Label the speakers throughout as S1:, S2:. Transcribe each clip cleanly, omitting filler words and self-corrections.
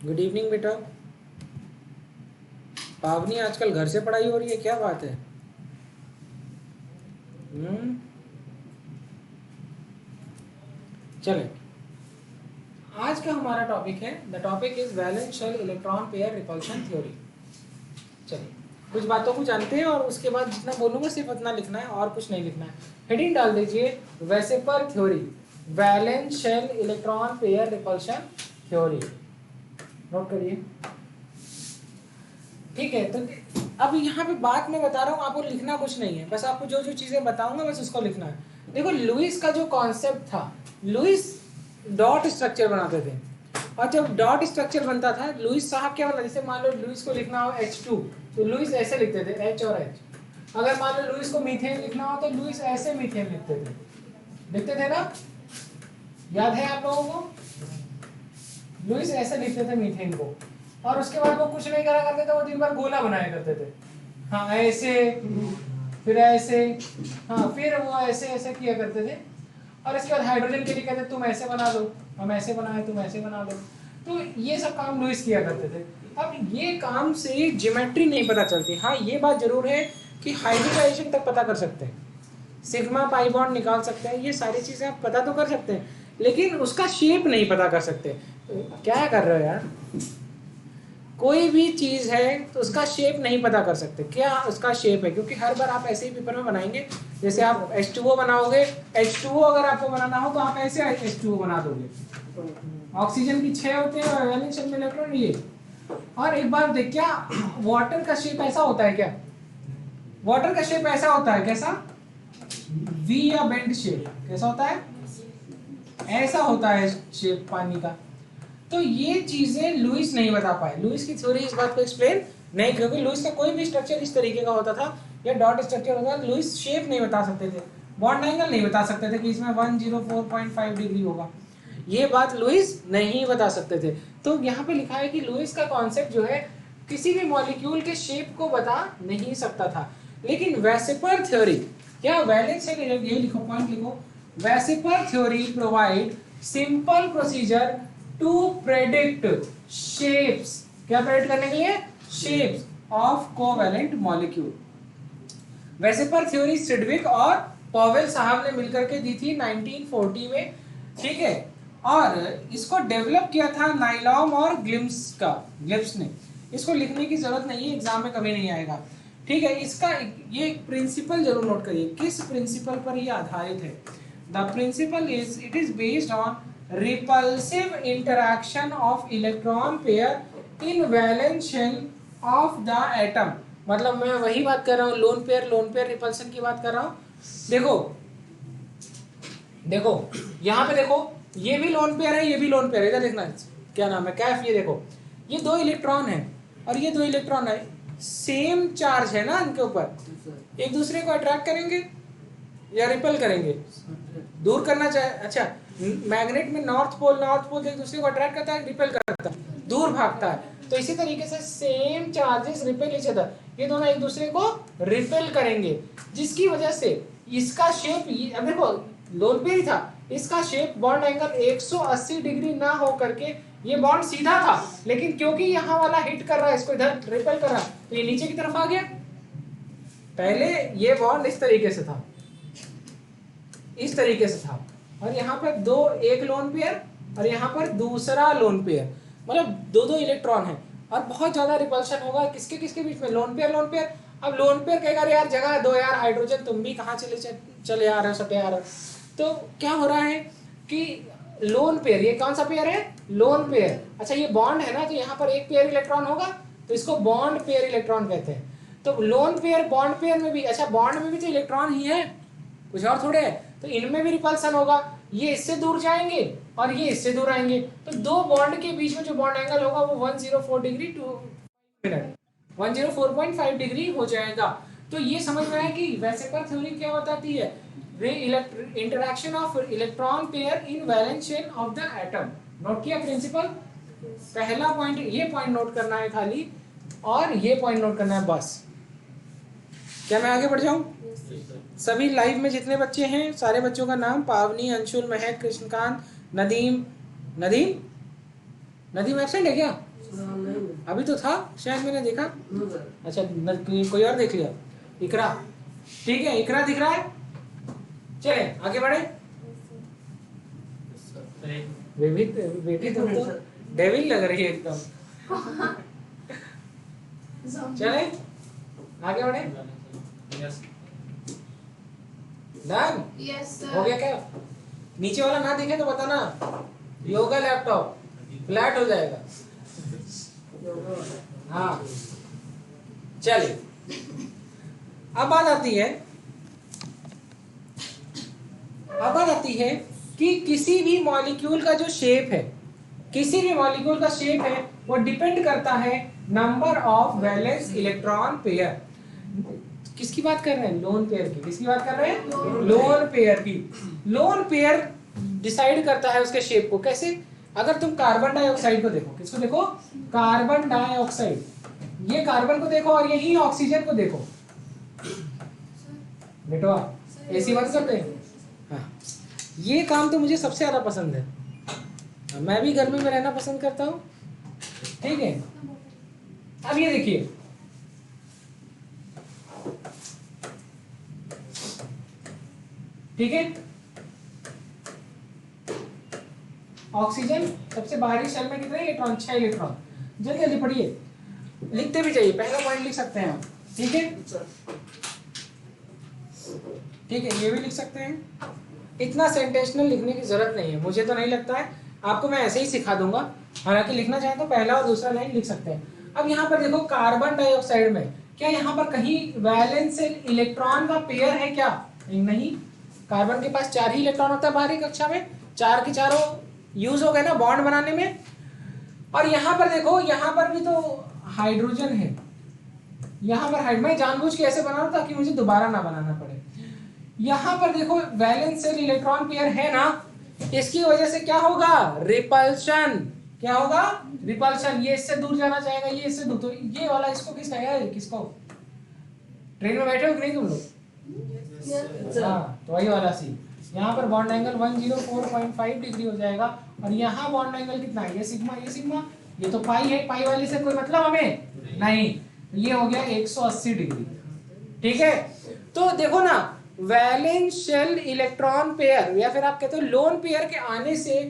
S1: Good evening बेटा। पावनी आजकल घर से पढ़ाई हो रही है, क्या बात है? चले, आज का हमारा टॉपिक है, the topic is valence shell electron pair repulsion theory. चलिए, कुछ बातों को जानते हैं और उसके बाद जितना बोलूंगा सिर्फ उतना लिखना है और कुछ नहीं लिखना है। हेडिंग डाल दीजिए VSEPR theory, valence shell electron pair repulsion theory. Note करिए, ठीक है। तो अब यहाँ पे बात मैं बता रहा हूँ, आपको लिखना कुछ नहीं है, बस आपको जो जो चीजें बताऊंगा बस उसको लिखना है। देखो, लुईस का जो कॉन्सेप्ट था, लुईस डॉट स्ट्रक्चर बनाते थे, और जब डॉट स्ट्रक्चर बनता था लुईस साहब क्या, मतलब जैसे मान लो लुईस को लिखना हो H2 तो लुईस ऐसे लिखते थे, H और H। अगर मान लो लुईस को मीथेन लिखना हो तो लुईस ऐसे मीथेन लिखते थे ना, याद है आप लोगों को? लुईस ऐसे लिखते थे मीथेन को, और उसके बाद वो कुछ नहीं करा करते थे, वो दिन भर गोला बनाया करते थे। हाँ ऐसे, फिर ऐसे, हाँ फिर वो ऐसे ऐसे किया करते थे, और इसके बाद हाइड्रोजन के लिए कहते तुम ऐसे बना दो, हम ऐसे बनाए तुम ऐसे बना दो। तो ये सब काम लुईस किया करते थे। अब ये काम से ज्योमेट्री नहीं पता चलती। हाँ ये बात जरूर है कि हाइब्रिडाइजेशन तक पता कर सकते हैं, सिग्मा पाई बॉन्ड निकाल सकते हैं, ये सारी चीजें आप पता तो कर सकते हैं, लेकिन उसका शेप नहीं पता कर सकते। तो क्या कर रहे हो यार? कोई भी चीज है तो उसका शेप नहीं पता कर सकते, क्या उसका शेप है, क्योंकि हर बार आप ऐसे ही पेपर में बनाएंगे। जैसे आप H2O बनाओगे, H2O अगर आपको बनाना हो तो आप ऐसे H2O बना दोगे। ऑक्सीजन की 6 होते हैं और वैलेंस शेल में इलेक्ट्रॉन ये। और एक बार देख, क्या वाटर का शेप ऐसा होता है क्या? वाटर का शेप ऐसा होता है, कैसा? वी या बेंड शेप, कैसा होता है? ऐसा होता है शेप पानी का। तो ये चीजें लुईस नहीं बता पाए, लुईस की थ्योरी इस बात को एक्सप्लेन नहीं, क्योंकि लुईस का कोई भी स्ट्रक्चर इस तरीके का होता था या डॉट स्ट्रक्चर होता था, लुईस शेप नहीं बता सकते थे, बॉन्ड एंगल नहीं बता सकते थे कि इसमें 104.5 डिग्री होगा, ये बात लुईस नहीं बता सकते थे। तो यहाँ पे लिखा है कि लुईस का कॉन्सेप्ट जो है किसी भी मॉलिक्यूल के शेप को बता नहीं सकता था, लेकिन वेसेपर थ्योरी, क्या वैलेंस शेल, ये लिखो पॉइंट लिखो, VSEPR theory provide simple procedure to predict shapes, क्या प्रेडिक्ट करने के लिए? Shapes of covalent molecule. VSEPR theory Sidgwick और पॉवेल साहब ने मिलकर के दी थी 1940 में, ठीक है। और इसको डेवलप किया था नाइलॉम और ग्लिब्स ने। इसको लिखने की जरूरत नहीं है, एग्जाम में कभी नहीं आएगा, ठीक है। इसका ये प्रिंसिपल जरूर नोट करिए, किस प्रिंसिपल पर ये आधारित है। The principle is, it is based on repulsive interaction of electron pair in valence shell of the atom। मतलब मैं वही बात कर रहा हूँ, लोन पेयर रिपल्सन की बात कर रहा हूँ। देखो देखो यहाँ पे देखो, ये भी लोन पेयर है, ये भी लोन पेयर है, इधर देखना, क्या नाम है, कैफ। ये देखो, ये 2 इलेक्ट्रॉन है और ये 2 इलेक्ट्रॉन है, सेम चार्ज है ना इनके ऊपर, एक दूसरे को अट्रैक्ट करेंगे या रिपेल करेंगे? दूर करना चाहे, अच्छा मैग्नेट में नॉर्थ पोल एक दूसरे को अट्रैक्ट करता है, रिपेल करता है, दूर भागता है। तो इसी तरीके से same charges repel each other, ये दोनों एक दूसरे को रिपेल करेंगे, जिसकी वजह से इसका शेप, अब देखो लोन पेयर ही था, इसका शेप बॉन्ड एंगल 180 डिग्री ना हो करके ये बॉन्ड सीधा था, लेकिन क्योंकि यहाँ वाला हिट कर रहा है, इसको इधर रिपेल कर रहा है, तो ये नीचे की तरफ आ गया। पहले ये बॉन्ड इस तरीके से था, इस तरीके से था, और यहाँ पर एक लोन पेयर और यहाँ पर दूसरा लोन पेयर, मतलब 2 इलेक्ट्रॉन है, और बहुत ज्यादा रिपल्शन होगा किसके किसके बीच में? Lone pair. अब लोन पेयर कहेगा यार जगह दो यार, हाइड्रोजन तुम भी कहाँ चले आ रहे हो, सटे आ रहे हो। तो क्या हो रहा है कि लोन पेयर, ये कौन सा पेयर है? Lone pair. अच्छा ये बॉन्ड है ना, तो यहाँ पर एक पेयर इलेक्ट्रॉन होगा, तो इसको बॉन्ड पेयर इलेक्ट्रॉन कहते हैं। तो लोन पेयर बॉन्ड पेयर में भी, अच्छा बॉन्ड में भी तो इलेक्ट्रॉन ही है, कुछ और थोड़े है, तो इनमें भी रिपल्सन होगा, ये इससे दूर जाएंगे और ये इससे दूर आएंगे, तो 2 बॉन्ड के बीच में जो बॉन्ड एंगल होगा वो 104 डिग्री टू मिनट 104.5 डिग्री हो जाएगा। तो ये समझ में आया कि वेसेपर थ्योरी क्या बताती है, interaction of electron pair in valence shell of the atom. Note किया प्रिंसिपल? पहला पॉइंट, ये पॉइंट नोट करना है खाली, और ये पॉइंट नोट करना है बस। क्या मैं आगे बढ़ जाऊं? सभी लाइव में जितने बच्चे हैं सारे बच्चों का नाम, पावनी, अंशुल, महक, कृष्णकांत, नदीम, नदी में एब्सेंट है क्या? अभी तो था शायद, मैंने देखा। अच्छा कोई और देख लिया। इकरा, ठीक है इकरा दिख रहा है। चले आगे बढ़े। बेटी तुम तो डेविल लग रही है एकदम। चले आगे बढ़े। डन?
S2: यस
S1: हो गया क्या? नीचे वाला ना दिखे तो बताना। योगा लैपटॉप फ्लैट हो जाएगा। हाँ चलिए, अब बात आती है कि किसी भी मॉलिक्यूल का जो शेप है, किसी भी मॉलिक्यूल का शेप है वो डिपेंड करता है number of valence electron pair. किसकी बात कर रहे हैं? लोन पेयर की। किसकी बात कर रहे हैं? लोन पेयर की। लोन पेयर डिसाइड करता है उसके शेप को। कैसे? अगर तुम कार्बन डाइऑक्साइड को देखो, किसको देखो? कार्बन डाइऑक्साइड, ये कार्बन को देखो और यही ऑक्सीजन को देखो। बेटवा एसी बंद कर दे। हाँ, ये काम तो मुझे सबसे ज्यादा पसंद है। मैं भी गर्मी में रहना पसंद करता हूँ, ठीक है। अब ये देखिए, ठीक है, ऑक्सीजन सबसे बाहरी शेल में कितने इलेक्ट्रॉन? 6 इलेक्ट्रॉन। जल्दी जल्दी पढ़िए, लिखते भी जाइए, पहला पॉइंट लिख सकते हैं आप, ठीक है, ठीक है, ये भी लिख सकते हैं। इतना सेंटेंशनल लिखने की जरूरत नहीं है, मुझे तो नहीं लगता है। आपको मैं ऐसे ही सिखा दूंगा, हालांकि लिखना चाहे तो पहला और दूसरा लाइन लिख सकते हैं। अब यहाँ पर देखो, कार्बन डाइऑक्साइड में क्या यहाँ पर कहीं वैलेंस इलेक्ट्रॉन का पेयर है क्या? नहीं, कार्बन के पास 4 ही इलेक्ट्रॉन होता है बाहरी कक्षा में, 4 के चारों यूज हो गए ना बॉन्ड बनाने में। और यहाँ पर देखो, यहाँ पर भी तो हाइड्रोजन है, यहाँ पर मैं जानबूझ के ऐसे बना रहा हूं ताकि मुझे दोबारा ना बनाना पड़े। यहाँ पर देखो वैलेंस इलेक्ट्रॉन पेयर है ना, इसकी वजह से क्या होगा? रिपल्शन। क्या होगा? रिपल्शन। ये इससे दूर जाना चाहेगा, ये इससे दूर, तो ये वाला इसको किसका है? किसको? ट्रेन में बैठे हो कि नहीं तुम लोग? हाँ, तो वही वाला सी। यहाँ पर बॉन्ड एंगल 104.5 डिग्री हो जाएगा, और यहाँ बॉन्ड एंगल कितना है? ये सिग्मा, ये सिग्मा, ये तो पाई है, पाई वाले से कोई मतलब हमें नहीं। ये हो गया 180 डिग्री, ठीक है। तो देखो ना, वैलेंस शेल इलेक्ट्रॉन पेयर, या फिर आप कहते हो लोन पेयर के आने से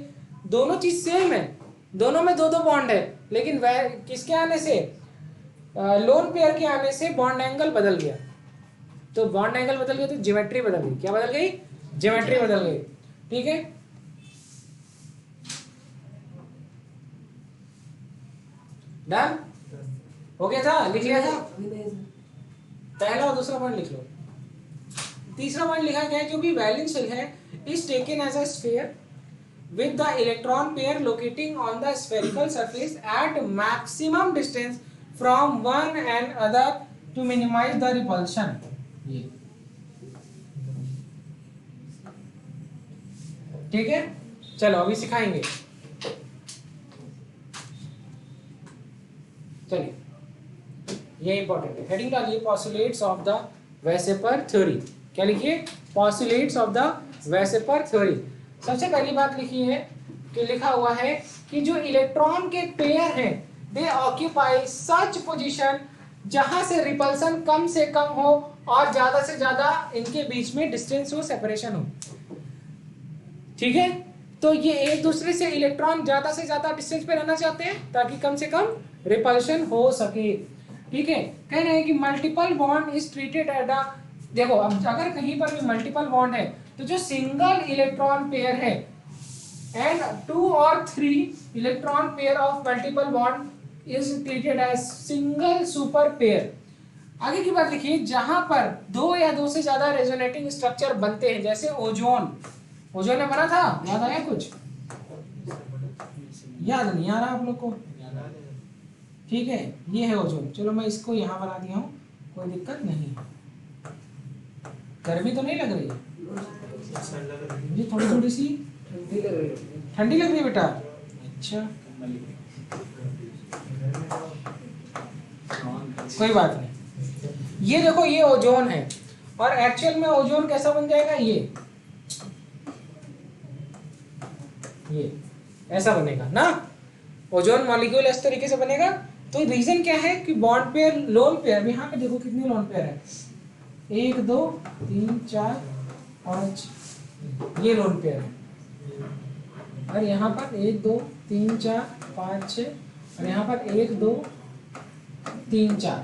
S1: दोनों चीज सेम है, दोनों में 2-2 बॉन्ड है, लेकिन किसके आने से? लोन पेयर के आने से बॉन्ड एंगल बदल गया। तो बॉन्ड एंगल बदल गया तो ज्योमेट्री बदल गई। क्या बदल गई? ज्योमेट्री बदल गई, ठीक है। डन हो गया था? लिख लिया था? पहला और दूसरा पॉइंट लिख लो। तीसरा पॉइंट लिखा गया है, जो भी वैलेंस शेल है is taken as a sphere with the electron pair locating on the spherical surface at maximum distance from one and other to minimize the repulsion. ये ठीक है, चलो अभी सिखाएंगे। चलिए, ये इंपॉर्टेंट है। हेडिंग डालिए, postulates of the Weissenberg theory। क्या लिखिए? postulates of the Weissenberg theory। सबसे पहली बात लिखी है कि लिखा हुआ है कि जो इलेक्ट्रॉन के पेयर हैं, दे ऑक्यूपाई सच पोजीशन जहां से रिपल्सन कम से कम हो और ज्यादा से ज्यादा इनके बीच में डिस्टेंस हो, सेपरेशन हो, ठीक है। तो ये एक दूसरे से इलेक्ट्रॉन ज्यादा से ज्यादा डिस्टेंस पे रहना चाहते हैं ताकि कम से कम रिपल्शन हो सके, ठीक है। कह रहे हैं कि multiple bond is treated at a, देखो अब अगर कहीं पर भी मल्टीपल बॉन्ड है तो जो सिंगल इलेक्ट्रॉन पेयर है एंड 2 और 3 electron pair of multiple bond is treated as single super pair. आगे की बात लिखिए, जहां पर 2 या 2 से ज्यादा रेजोनेटिंग स्ट्रक्चर बनते हैं, जैसे ओजोन, ओजोन में बना था, याद आया कुछ? याद नहीं आ रहा आप लोग को? ठीक है, ये है ओजोन। चलो मैं इसको यहाँ बना दिया हूँ, कोई दिक्कत नहीं। गर्मी तो नहीं लग रही है? मुझे थोड़ी थोड़ी सी ठंडी लग रही है बेटा। अच्छा, कोई बात नहीं। ये देखो, ये ओजोन है, और एक्चुअल में ओजोन कैसा बन जाएगा? ये ऐसा बनेगा ना। ओजोन मॉलिक्यूल इस तरीके से बनेगा। तो रीजन क्या है कि बॉन्ड पेयर लोन पेयर, यहाँ पे देखो कितने लोन पेयर है, 1 2 3 4 5, ये लोन पेयर है। और यहाँ पर 1 2 3 4 5 6, और यहाँ पर 1 2 3 4,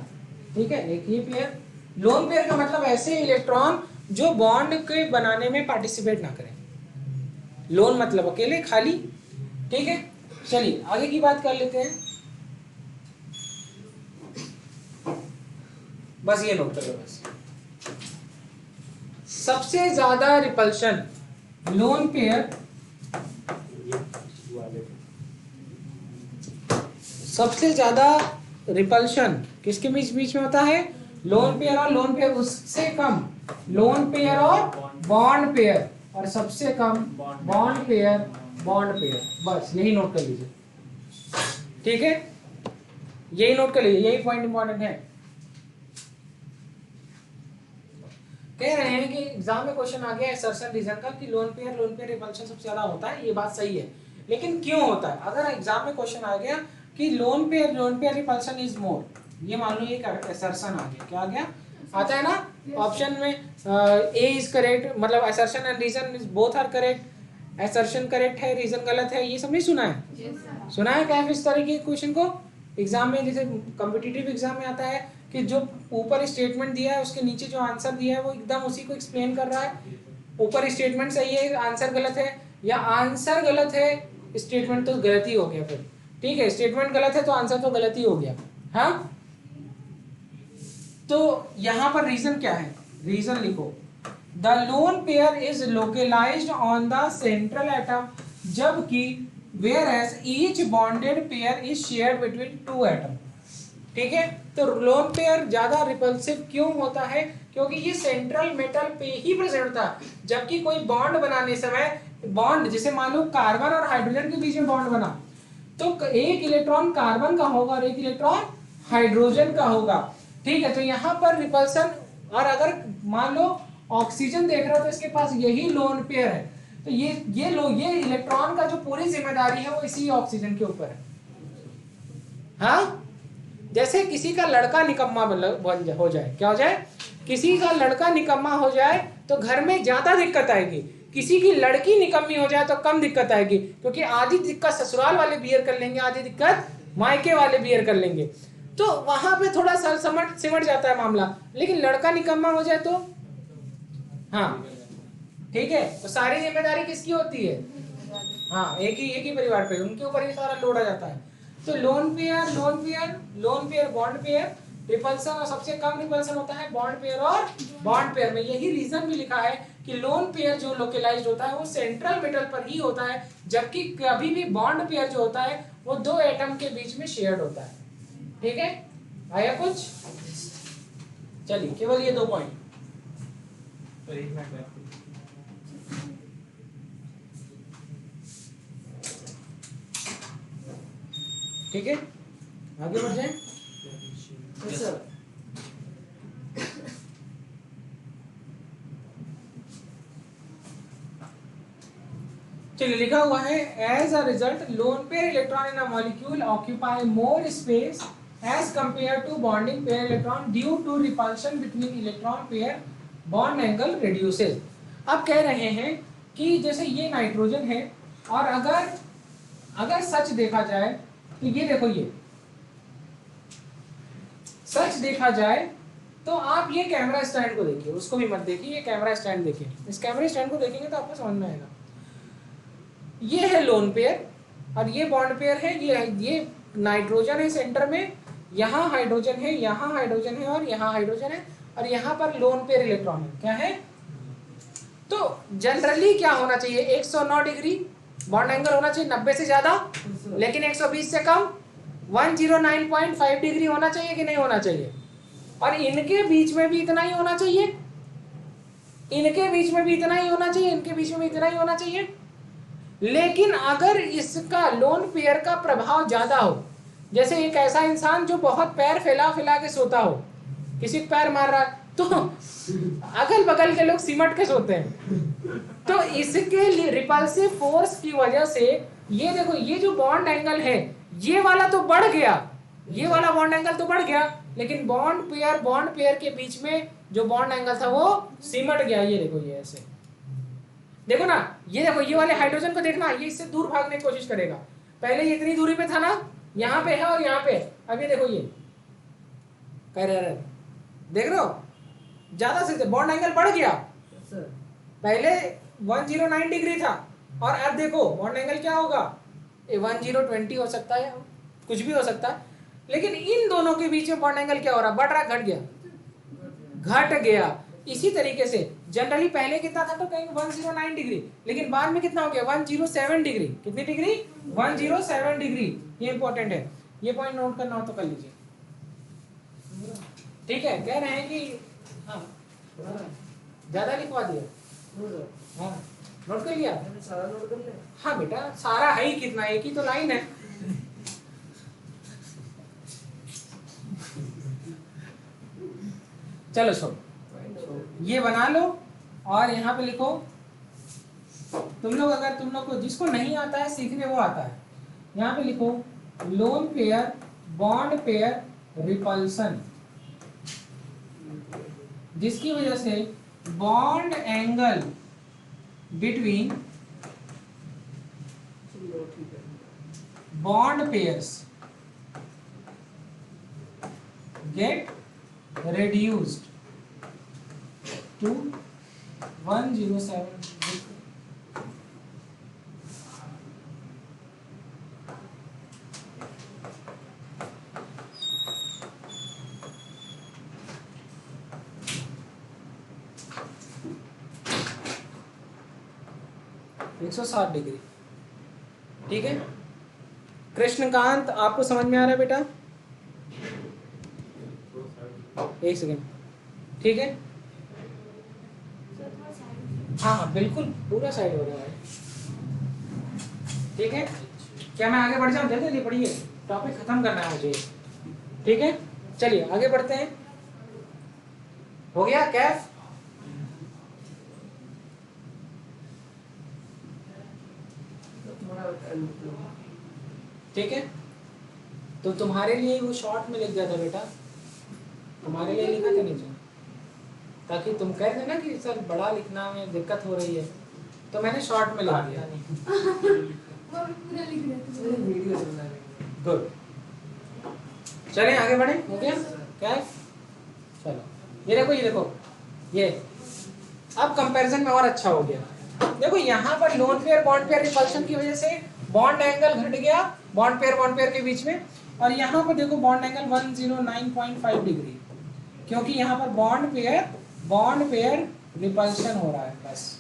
S1: ठीक है, एक ये पेयर। लोन पेयर का मतलब ऐसे इलेक्ट्रॉन जो बॉन्ड के बनाने में पार्टिसिपेट ना करें। लोन मतलब अकेले, खाली, ठीक है। चलिए आगे की बात कर लेते हैं। बस ये नोट करो, बस सबसे ज्यादा रिपल्शन लोन पेयर, सबसे ज्यादा रिपल्शन किसके बीच बीच में होता है, लोन पेयर और लोन पेयर, उससे कम लोन पेयर और बॉन्ड पेयर, और सबसे कम बॉन्ड पेयर बॉन्ड पेयर। बस यही नोट कर लीजिए, ठीक है, यही नोट कर लीजिए, यही पॉइंट इंपॉर्टेंट है। कह रहे हैं कि एग्जाम में क्वेश्चन आ गया असर्शन रीजन का कि लोन पेयर रिपल्शन सबसे ज्यादा होता है, ये बात सही है, लेकिन क्यों होता है। अगर एग्जाम में क्वेश्चन आ गया कि lone pair repulsion is more, ये मान लो एक असर्शन आ गया, क्या आ गया, आता है ना ऑप्शन में, ए इज करेक्ट, मतलब assertion and reason both are correct, assertion correct है, रीजन गलत है, ये सब नहीं सुना है? सुना है क्या इस तरह के क्वेश्चन को एग्जाम में, जैसे कॉम्पिटिटिव एग्जाम में आता है कि जो ऊपर स्टेटमेंट दिया है उसके नीचे जो आंसर दिया है वो एकदम उसी को एक्सप्लेन कर रहा है। ऊपर स्टेटमेंट सही है, आंसर गलत है, या आंसर गलत है, स्टेटमेंट तो गलत ही हो गया फिर, ठीक है, स्टेटमेंट गलत है तो आंसर तो गलत ही हो गया। हाँ, तो यहां पर रीजन क्या है, रीजन लिखो, the lone pair is localised on the central atom, जबकि whereas each bonded pair is shared between two atom, ठीक है। तो लोन पेयर ज्यादा रिपल्सिव क्यों होता है, क्योंकि ये सेंट्रल मेटल पे ही प्रेजेंट था, जबकि कोई बॉन्ड बनाने समय, बॉन्ड जैसे मान लो कार्बन और हाइड्रोजन के बीच में बॉन्ड बना, तो एक इलेक्ट्रॉन कार्बन का होगा और एक इलेक्ट्रॉन हाइड्रोजन का होगा, ठीक है। तो यहाँ पर रिपल्सन, और अगर मान लो ऑक्सीजन देख रहा हो तो इसके पास यही लोन पेयर है, तो ये इलेक्ट्रॉन का जो पूरी जिम्मेदारी है वो इसी ऑक्सीजन के ऊपर है। हाँ, जैसे किसी का लड़का निकम्मा हो जाए, क्या हो जाए, किसी का लड़का निकम्मा हो जाए तो घर में ज्यादा दिक्कत आएगी, किसी की लड़की निकम्मी हो जाए तो कम दिक्कत आएगी, क्योंकि आधी दिक्कत ससुराल वाले बियर कर लेंगे, आधी दिक्कत मायके वाले बियर कर लेंगे, तो वहां पे थोड़ा सा सिमट जाता है मामला। लेकिन लड़का निकम्मा हो जाए तो, हाँ ठीक है, तो सारी जिम्मेदारी किसकी होती है, हाँ एक ही परिवार पे, उनके ऊपर ही सारा लोड आ जाता है। तो loan pair bond pair, repulsion, और सबसे कम रिपल्सन होता है बॉन्ड पेयर और बॉन्ड पेयर में। यही रीजन भी लिखा है कि लोन पेयर जो लोकेलाइज्ड होता है वो सेंट्रल मेटल पर ही होता है, जबकि कभी भी बॉन्ड पेयर जो होता है वो दो एटम के बीच में शेयर्ड होता है, ठीक है। आया कुछ? चलिए केवल ये 2 पॉइंट। ठीक है, आगे बढ़ जाए। चलिए लिखा हुआ है, as a result lone pair electron in a molecule occupy more space as compare to bonding pair electron due to repulsion between electron pair, bond angle reduces. अब कह रहे हैं कि जैसे ये नाइट्रोजन है, और अगर सच देखा जाए तो ये देखो, ये सच देखा जाए तो आप ये कैमरा स्टैंड को देखिए, उसको भी मत देखिए, ये कैमरा स्टैंड देखिए, इस कैमरा स्टैंड को देखेंगे तो आपको समझ में आएगा। ये है लोन पेयर और ये बॉन्ड पेयर है, ये नाइट्रोजन है सेंटर में, यहाँ हाइड्रोजन है, यहाँ हाइड्रोजन है और यहाँ हाइड्रोजन है, और यहाँ पर लोन पेयर इलेक्ट्रॉन है, क्या है। तो जनरली क्या होना चाहिए, 109 डिग्री बॉन्ड एंगल होना चाहिए, 90 से ज्यादा, लेकिन 120 से कम 109.5 डिग्री होना चाहिए कि नहीं होना चाहिए, और इनके बीच में भी इतना ही होना चाहिए, इनके बीच में भी इतना ही होना चाहिए, इनके बीच में भी इतना ही होना चाहिए। लेकिन अगर इसका लोन पेयर का प्रभाव ज्यादा हो, जैसे एक ऐसा इंसान जो बहुत पैर फैला फैला के सोता हो, किसी को पैर मार रहा, तो अगल बगल के लोग सिमट के सोते हैं, तो इसके लिए रिपल्सिव फोर्स की वजह से ये देखो, ये जो बॉन्ड एंगल है ये वाला तो बढ़ गया, ये वाला बॉन्ड एंगल तो बढ़ गया, लेकिन बॉन्ड पेयर के बीच में जो बॉन्ड एंगल था वो सिमट गया। ये देखो, ये ऐसे देखो ना, ये देखो, ये वाले हाइड्रोजन को देखना, ये इससे दूर भागने की कोशिश करेगा। पहले ये इतनी दूरी पे था ना, यहाँ पे है और यहाँ पे, अब ये देखो, ये कह रहे देख रहे हो, ज्यादा से बॉन्ड एंगल बढ़ गया। पहले 109 डिग्री था और अब देखो बॉन्ड एंगल क्या होगा, 1020 हो सकता है, कुछ भी हो सकता है, लेकिन इन दोनों के बीच में बॉन्ड एंगल क्या हो रहा, बढ़ रहा, घट गया, घट गया। इसी तरीके से जनरली पहले कितना था, तो कहीं 109 डिग्री, लेकिन बाद में कितना हो गया, 107 डिग्री। कितनी डिग्री, 107 डिग्री। ये इंपॉर्टेंट है, ये पॉइंट नोट करना हो तो कर लीजिए, ठीक है। कह रहे हैं कि हाँ ज्यादा लिखवा दिया, हाँ नोट कर लिया, सारा नोट कर लिया। हाँ बेटा, सारा है ही कितना, एक ही तो लाइन है। चलो छोड़ो, ये बना लो और यहाँ पे लिखो। तुम लोग अगर तुम लोग को जिसको नहीं आता है सीखने, वो आता है, यहाँ पे लिखो lone pair bond pair repulsion, जिसकी वजह से bond angle between bond pairs get reduced to 107 160 degree. ठीक है कृष्णकांत, आपको समझ में आ रहा है बेटा? एक सेकेंड, ठीक है, हाँ हाँ बिल्कुल पूरा साइड हो रहा है, ठीक है। क्या मैं आगे बढ़ जाऊँ? जल्दी जल्दी पढ़िए, टॉपिक खत्म करना है मुझे, ठीक है। चलिए आगे बढ़ते हैं। हो गया कैफ? ठीक है, तो तुम्हारे लिए वो शॉर्ट में लिख दिया था बेटा, तुम्हारे लिए लिखा था नीचे, ताकि तुम कह रहे ना कि सर बड़ा लिखना में दिक्कत हो रही है, तो मैंने शॉर्ट में लिख दिया। गुड, चलें आगे बढ़े। हो गया क्या? चलो ये देखो, ये देखो, ये अब कंपैरिजन में और अच्छा हो गया। देखो यहाँ पर loan pair bond pair repulsion की वजह से बॉन्ड एंगल घट गया बॉन्ड पेयर के बीच में, और यहाँ पर देखो बॉन्ड एंगल 109.5 डिग्री, क्योंकि यहाँ पर बॉन्ड पेयर रिपल्शन हो रहा है बस,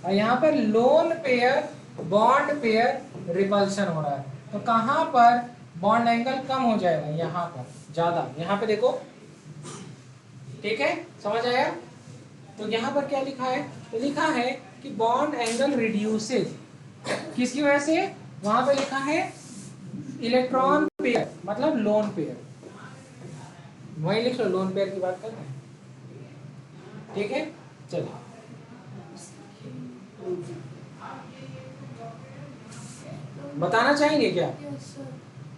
S1: और यहाँ पर loan pair bond pair repulsion हो रहा है। तो कहाँ पर बॉन्ड एंगल कम हो जाएगा? यहाँ पर ज्यादा, यहाँ पे देखो, ठीक है, समझ आया? तो यहाँ पर क्या लिखा है? तो लिखा है कि बॉन्ड एंगल रिड्यूसेज, किसकी वजह से? वहां पे लिखा है इलेक्ट्रॉन पेयर, मतलब लोन पेयर, वही लिख लो, लोन पेयर की बात कर रहे हैं, ठीक है। चलो बताना चाहेंगे क्या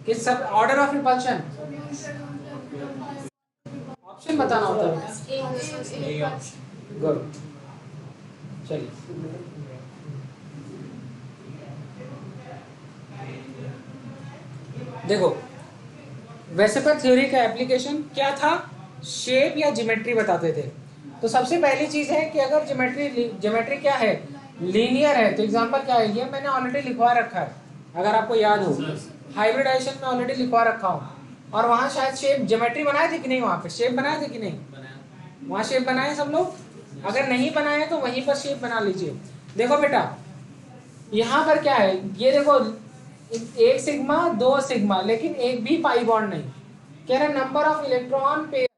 S1: किस सब ऑर्डर ऑफ रिपल्शन? ऑप्शन बताना होता है। गुड, चलिए देखो, वैसे पर थ्योरी का एप्लीकेशन क्या था? शेप या ज्योमेट्री बताते थे। तो सबसे पहली चीज है कि अगर ज्योमेट्री क्या है, लीनियर है, तो एग्जांपल क्या है, ये मैंने ऑलरेडी लिखवा रखा है, अगर आपको याद हो, हाइब्रिडाइजेशन में ऑलरेडी लिखवा रखा हूँ, और वहाँ शायद शेप ज्योमेट्री बनाए थे कि नहीं, वहाँ पे शेप बनाए थे कि नहीं? वहाँ शेप बनाए सब लोग? अगर नहीं बनाए तो वहीं पर शेप बना लीजिए। देखो बेटा, यहाँ पर क्या है, ये देखो, एक सिग्मा दो सिग्मा, लेकिन एक भी पाई बॉन्ड नहीं। कह रहे नंबर ऑफ इलेक्ट्रॉन पेयर,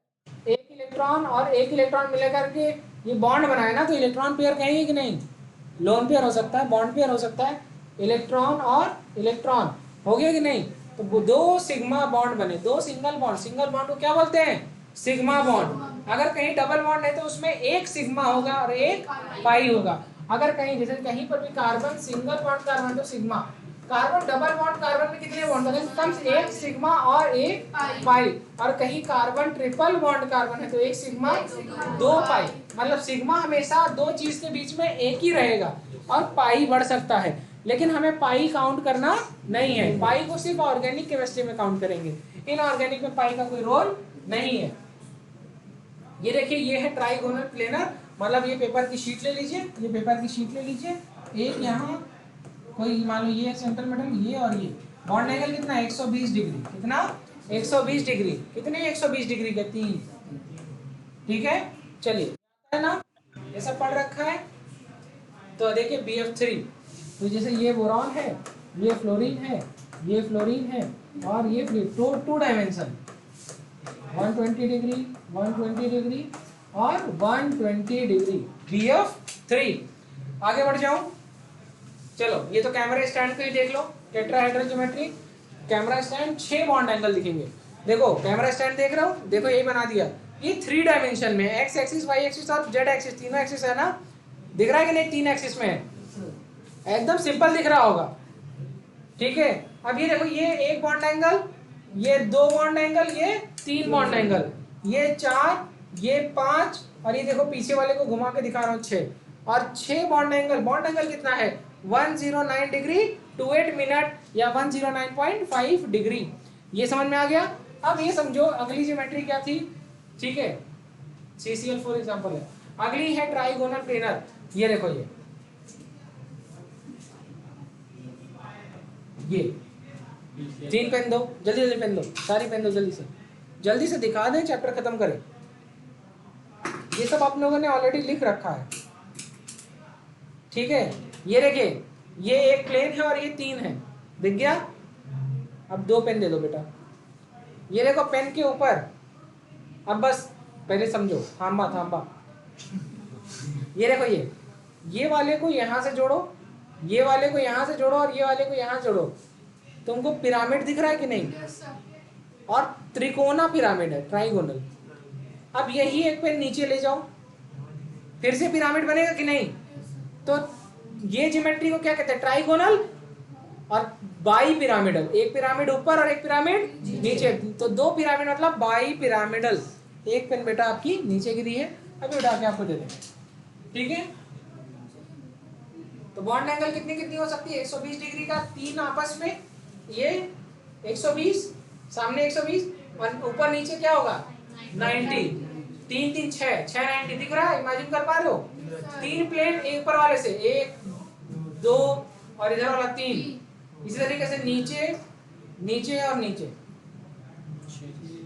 S1: एक इलेक्ट्रॉन और एक इलेक्ट्रॉन मिलकर के ये बॉन्ड बनाए ना, तो इलेक्ट्रॉन पेयर कहेंगे कि नहीं? लोन पेयर हो सकता है, बॉन्ड पेयर हो सकता है, इलेक्ट्रॉन और इलेक्ट्रॉन हो गया कि नहीं? तो दो सिग्मा बॉन्ड बने, दो सिंगल बॉन्ड को क्या बोलते हैं? Sigma bond. अगर कहीं डबल बॉन्ड है तो उसमें एक सिग्मा होगा और एक पाई होगा। अगर कहीं जैसे कहीं पर भी कार्बन सिंगल बॉन्ड कार्बन तो sigma, carbon double bond, carbon में कितने बॉन्ड होते हैं? एक सिग्मा और एक पाई। और कहीं कार्बन ट्रिपल बॉन्ड कार्बन है तो एक सिग्मा दो पाई। मतलब सिग्मा हमेशा दो चीज के बीच में एक ही रहेगा और पाई बढ़ सकता है, लेकिन हमें पाई काउंट करना नहीं है। पाई को सिर्फ ऑर्गेनिक केमिस्ट्री में काउंट करेंगे, इनऑर्गेनिक में पाई का कोई रोल नहीं है। ये देखिए, ये है ट्राइगोनल प्लेनर, मतलब ये पेपर की शीट ले लीजिए, ये पेपर की शीट ले लीजिए, एक यहाँ कोई मान लो ये सेंट्रल मेटल, ये और ये बॉन्ड एंगल कितना है? 120 डिग्री। कितना? 120 डिग्री। कितने 120 डिग्री के? 3। ठीक है, चलिए है ना, ये सब पढ़ रखा है। तो देखिए BF3, तो जैसे ये बोरॉन है, ये फ्लोरीन है, ये फ्लोरीन है और ये टू डायमेंशन 120 डिग्री, 120 डिग्री और 120 डिग्री BF3। आगे बढ़ जाऊं, चलो ये तो कैमरा स्टैंड पे ही देख लो, tetrahedral geometry camera stand 6 bond angle दिखेंगे। देखो कैमरा स्टैंड देख रहे हो, देखो यही बना दिया, ये 3 डायमेंशन में एक्स एक्सिस, वाई एक्सिस और जेड एक्सिस, तीनों एक्सिस है ना, दिख रहा है कि नहीं? 3 एक्सिस में है, एकदम सिंपल दिख रहा होगा। ठीक है, अब ये देखो, ये एक बॉन्ड एंगल, ये 2 बॉन्ड एंगल, ये 3 बॉन्ड एंगल, ये 4, ये 5 और ये देखो पीछे वाले को घुमा के दिखा रहा हूँ 6 और 6 बॉन्ड एंगल। बॉन्ड एंगल कितना है? 109 डिग्री 28 मिनट या 109.5 डिग्री। ये समझ में आ गया। अब ये समझो अगली ज्योमेट्री क्या थी। ठीक है, CCl4 एग्जांपल है। अगली है ट्राइगोनल प्लेनर। ये देखो, ये 3 पेन दो, जल्दी जल्दी पेन दो, सारी पेन दो, जल्दी से दिखा दें, चैप्टर खत्म करें। ये सब आप लोगों ने ऑलरेडी लिख रखा है। ठीक है, ये देखिए, ये एक प्लेन है और ये 3 है, दिख गया? अब 2 पेन दे दो बेटा। ये देखो पेन के ऊपर, अब बस पहले समझो, थांबा थांबा। ये देखो, ये वाले को यहां से जोड़ो, ये वाले को यहां से जोड़ो और ये वाले को यहां जोड़ो। तुमको पिरामिड दिख रहा है कि नहीं? और त्रिकोणा पिरामिड है, ट्राइगोनल। अब यही एक पेन नीचे ले जाओ, फिर से पिरामिड बनेगा कि नहीं? तो ये ज्योमेट्री को क्या कहते हैं? ट्राइगोनल और बाई पिरामिडल। एक पिरामिड ऊपर और एक पिरामिड नीचे, तो 2 पिरामिड मतलब बाई पिरामिडल। एक पेन बेटा आपकी नीचे गिरी है, अभी उठा के आपको दे देंगे। ठीक है, तो बॉन्ड एंगल कितनी कितनी हो सकती है? 120 डिग्री का, 3 आपस में, ये 120, सामने 120 और ऊपर नीचे क्या होगा? 90। 3 3 6 6 90 दिख रहा है? इमेजिन कर पा रहे हो? 3 प्लेन एक ऊपर वाले से, 1 2 और इधर वाला 3, इसी तरीके से नीचे नीचे और नीचे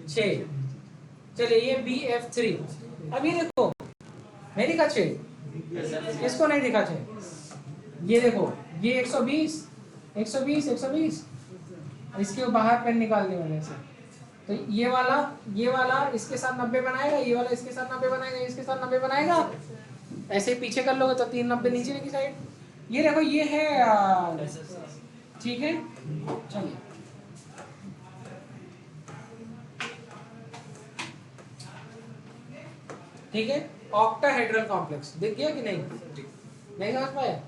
S1: 6। चलिए ये BF3। अब ये देखो, नहीं दिखा 6? किसको नहीं दिखा 6? ये देखो, ये 120 120 120, इसके बाहर पेन निकाल दी मैंने से, तो ये वाला इसके साथ 90 बनाएगा, ये वाला इसके साथ 90 बनाएगा, इसके साथ 90 बनाएगा। ऐसे पीछे कर लोगे तो 3 90 नीचे की साइड। ये देखो, ये है। ठीक है, चलिए ठीक है, ऑक्टाहेड्रल कॉम्प्लेक्स दिख गया कि नहीं? नहीं समझ पाए?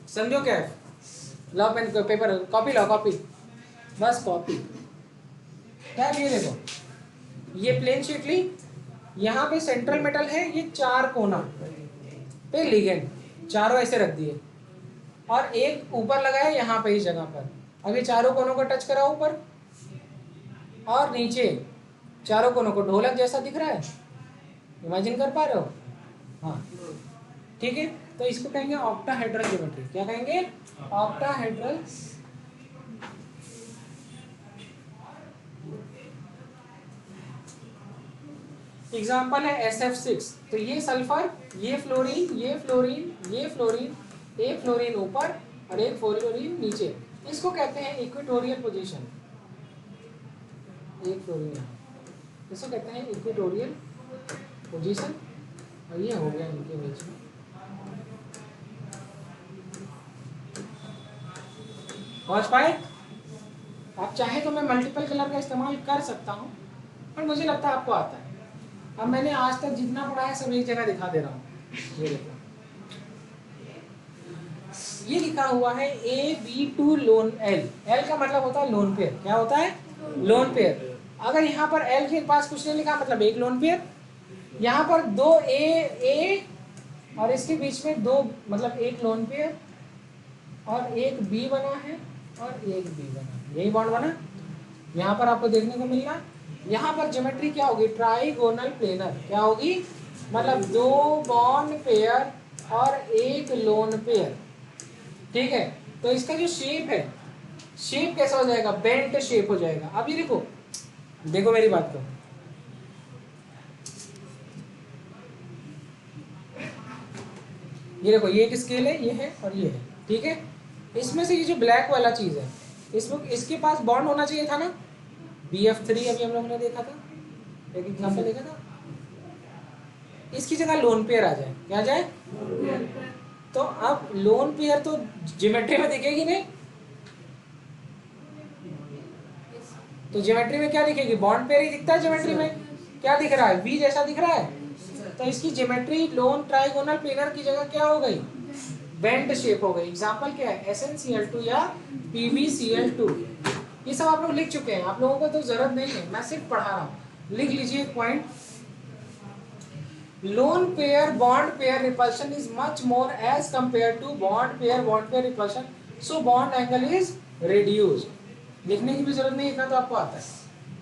S1: समझो क्या? लो पेन पेपर, कॉपी लो, कॉपी, बस कॉपी। क्या ये देखो, ये प्लेन शीट ली, यहाँ पे सेंट्रल मेटल है, ये 4 कोना पे लिगेंड, चारों ऐसे रख दिए और एक ऊपर लगाया यहाँ पे इस जगह पर। अब ये चारों कोनों को टच करा ऊपर और नीचे, चारों कोनों को ढोलक जैसा दिख रहा है, इमेजिन कर पा रहे हो? हाँ, ठीक है, तो इसको कहेंगे ऑक्टाहेड्रल ज्योमेट्री। क्या कहेंगे? ऑक्टाहेड्रल एग्जाम्पल है SF6। तो ये सल्फर, ये फ्लोरीन, ये फ्लोरीन, ये फ्लोरीन, एक फ्लोरीन ऊपर और एक फ्लोरीन नीचे, इसको कहते हैं इक्वेटोरियल पोजीशन। एक फ्लोरीन, इसको कहते हैं इक्वेटोरियल पोजीशन। और ये हो गया इनके बीच में। पहुंच पाए? आप चाहे तो मैं मल्टीपल कलर का इस्तेमाल कर सकता हूं, पर मुझे लगता है आपको आता है। अब मैंने आज तक जितना पढ़ा है सब एक जगह दिखा दे रहा हूँ। ये देखो, ये लिखा हुआ है AB2 लोन L, L का मतलब होता है लोन पेयर। क्या होता है? Lone pair. अगर यहाँ पर L के पास कुछ नहीं लिखा मतलब एक लोन पेयर, यहाँ पर दो A और इसके बीच में दो मतलब एक लोन पेयर और एक B बना है और एक B बना है, यही बॉन्ड बना। यहाँ पर आपको देखने को मिलना, यहाँ पर ज्योमेट्री क्या होगी? Trigonal planar. क्या होगी? मतलब दो बॉन्ड पेयर और एक लोन पेयर। ठीक है, तो इसका जो शेप है, शेप कैसा हो जाएगा? बेंट शेप हो जाएगा। अब ये देखो, देखो मेरी बात को, ये देखो, ये एक स्केल है, ये है और ये है। ठीक है, इसमें से ये जो ब्लैक वाला चीज है, इसमें इसके पास बॉन्ड होना चाहिए था ना, BF3 अभी हम लोगों ने देखा था, एक एग्जांपल देखा था। इसकी जगह लोन पेयर आ जाए, क्या आ जाए? तो अब लोन पेयर तो ज्योमेट्री में दिखेगी नहीं, तो ज्योमेट्री में क्या दिखेगी? बॉन्ड पेयर ही दिखता है ज्योमेट्री में। क्या दिख रहा है? V जैसा दिख रहा है। तो इसकी ज्योमेट्री लोन ट्राइगोनल प्लेनर की जगह क्या हो गई? बेंट शेप हो गई। एग्जांपल क्या है? SnCl2 या PbCl2। ये सब आप लोग लिख चुके हैं, आप लोगों को तो जरूरत नहीं है, मैं सिर्फ पढ़ा रहा हूँ। लिख लीजिए एक point, lone pair bond pair repulsion is much more as compare to bond pair repulsion, so bond angle is reduced. लिखने की भी जरूरत नहीं, इतना तो आपको आता है,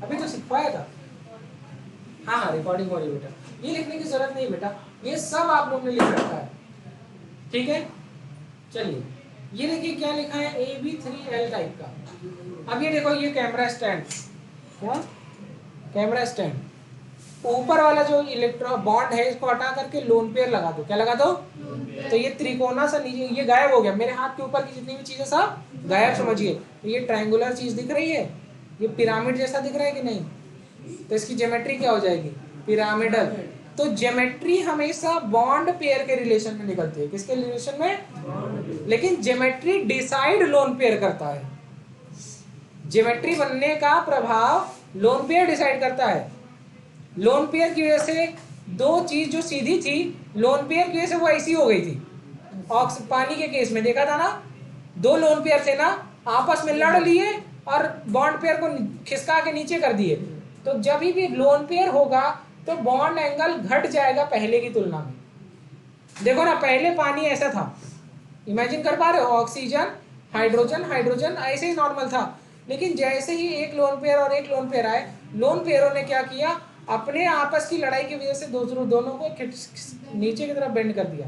S1: अभी तो सिखाया था। हाँ, रिकॉर्डिंग हो रही है बेटा, ये लिखने की जरूरत नहीं बेटा, ये सब आप लोगों ने लिख रखा है। ठीक है, चलिए ये देखिए क्या लिखा है, AB3L टाइप का। अब ये देखो, ये कैमरा स्टैंड, क्या कैमरा स्टैंड, ऊपर वाला जो इलेक्ट्रो बॉन्ड है इसको हटा करके लोन पेयर लगा दो। क्या लगा दो? तो ये त्रिकोणा सा नीचे ये गायब हो गया, मेरे हाथ के ऊपर की जितनी भी चीजें सब गायब समझिए। तो ये ट्रायंगुलर चीज दिख रही है, ये पिरामिड जैसा दिख रहा है कि नहीं? तो इसकी ज्योमेट्री क्या हो जाएगी? पिरामिडल। तो ज्योमेट्री हमेशा बॉन्ड पेयर के रिलेशन में निकलती है। किसके रिलेशन में? लेकिन ज्योमेट्री डिसाइड लोन पेयर करता है। ज्योमेट्री बनने का प्रभाव लोन पेयर डिसाइड करता है। लोन पेयर की वजह से दो चीज जो सीधी थी, लोन पेयर की वजह से वो ऐसी हो गई थी। पानी के केस में देखा था ना, दो लोन पेयर थे ना, आपस में लड़ लिए और बॉन्ड पेयर को खिसका के नीचे कर दिए। तो जब भी लोन पेयर होगा तो बॉन्ड एंगल घट जाएगा पहले की तुलना में। देखो ना, पहले पानी ऐसा था, इमेजिन कर पा रहे हो? ऑक्सीजन हाइड्रोजन हाइड्रोजन ऐसे ही नॉर्मल था। लेकिन जैसे ही एक लोन पेयर और एक लोन पेयर आए, लोन पेयरों ने क्या किया? अपने आपस की लड़ाई की वजह से दोनों को नीचे की तरफ बेंड कर दिया।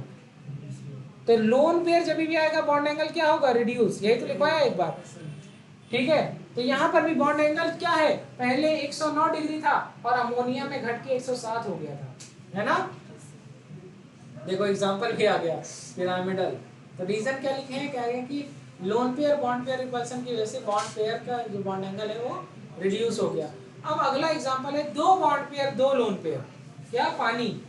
S1: तो लोन पेयर जब भी आएगा बॉन्ड एंगल क्या होगा? रिड्यूस। यही तो लिखवाया एक बार। ठीक है, तो यहाँ पर भी बॉन्ड एंगल क्या है? पहले 109 डिग्री था और अमोनिया में घट के 107 हो गया था, है ना? देखो एग्जांपल भी आ गया, पिरामिडल। तो रीजन क्या लिखे हैं? कह रहे हैं कि loan pair bond pair repulsion की वजह से बॉन्ड पेयर का जो बॉन्ड एंगल है वो रिड्यूस हो गया। अब अगला एग्जांपल है, दो बॉन्ड पेयर दो लोन पेयर। क्या? पानी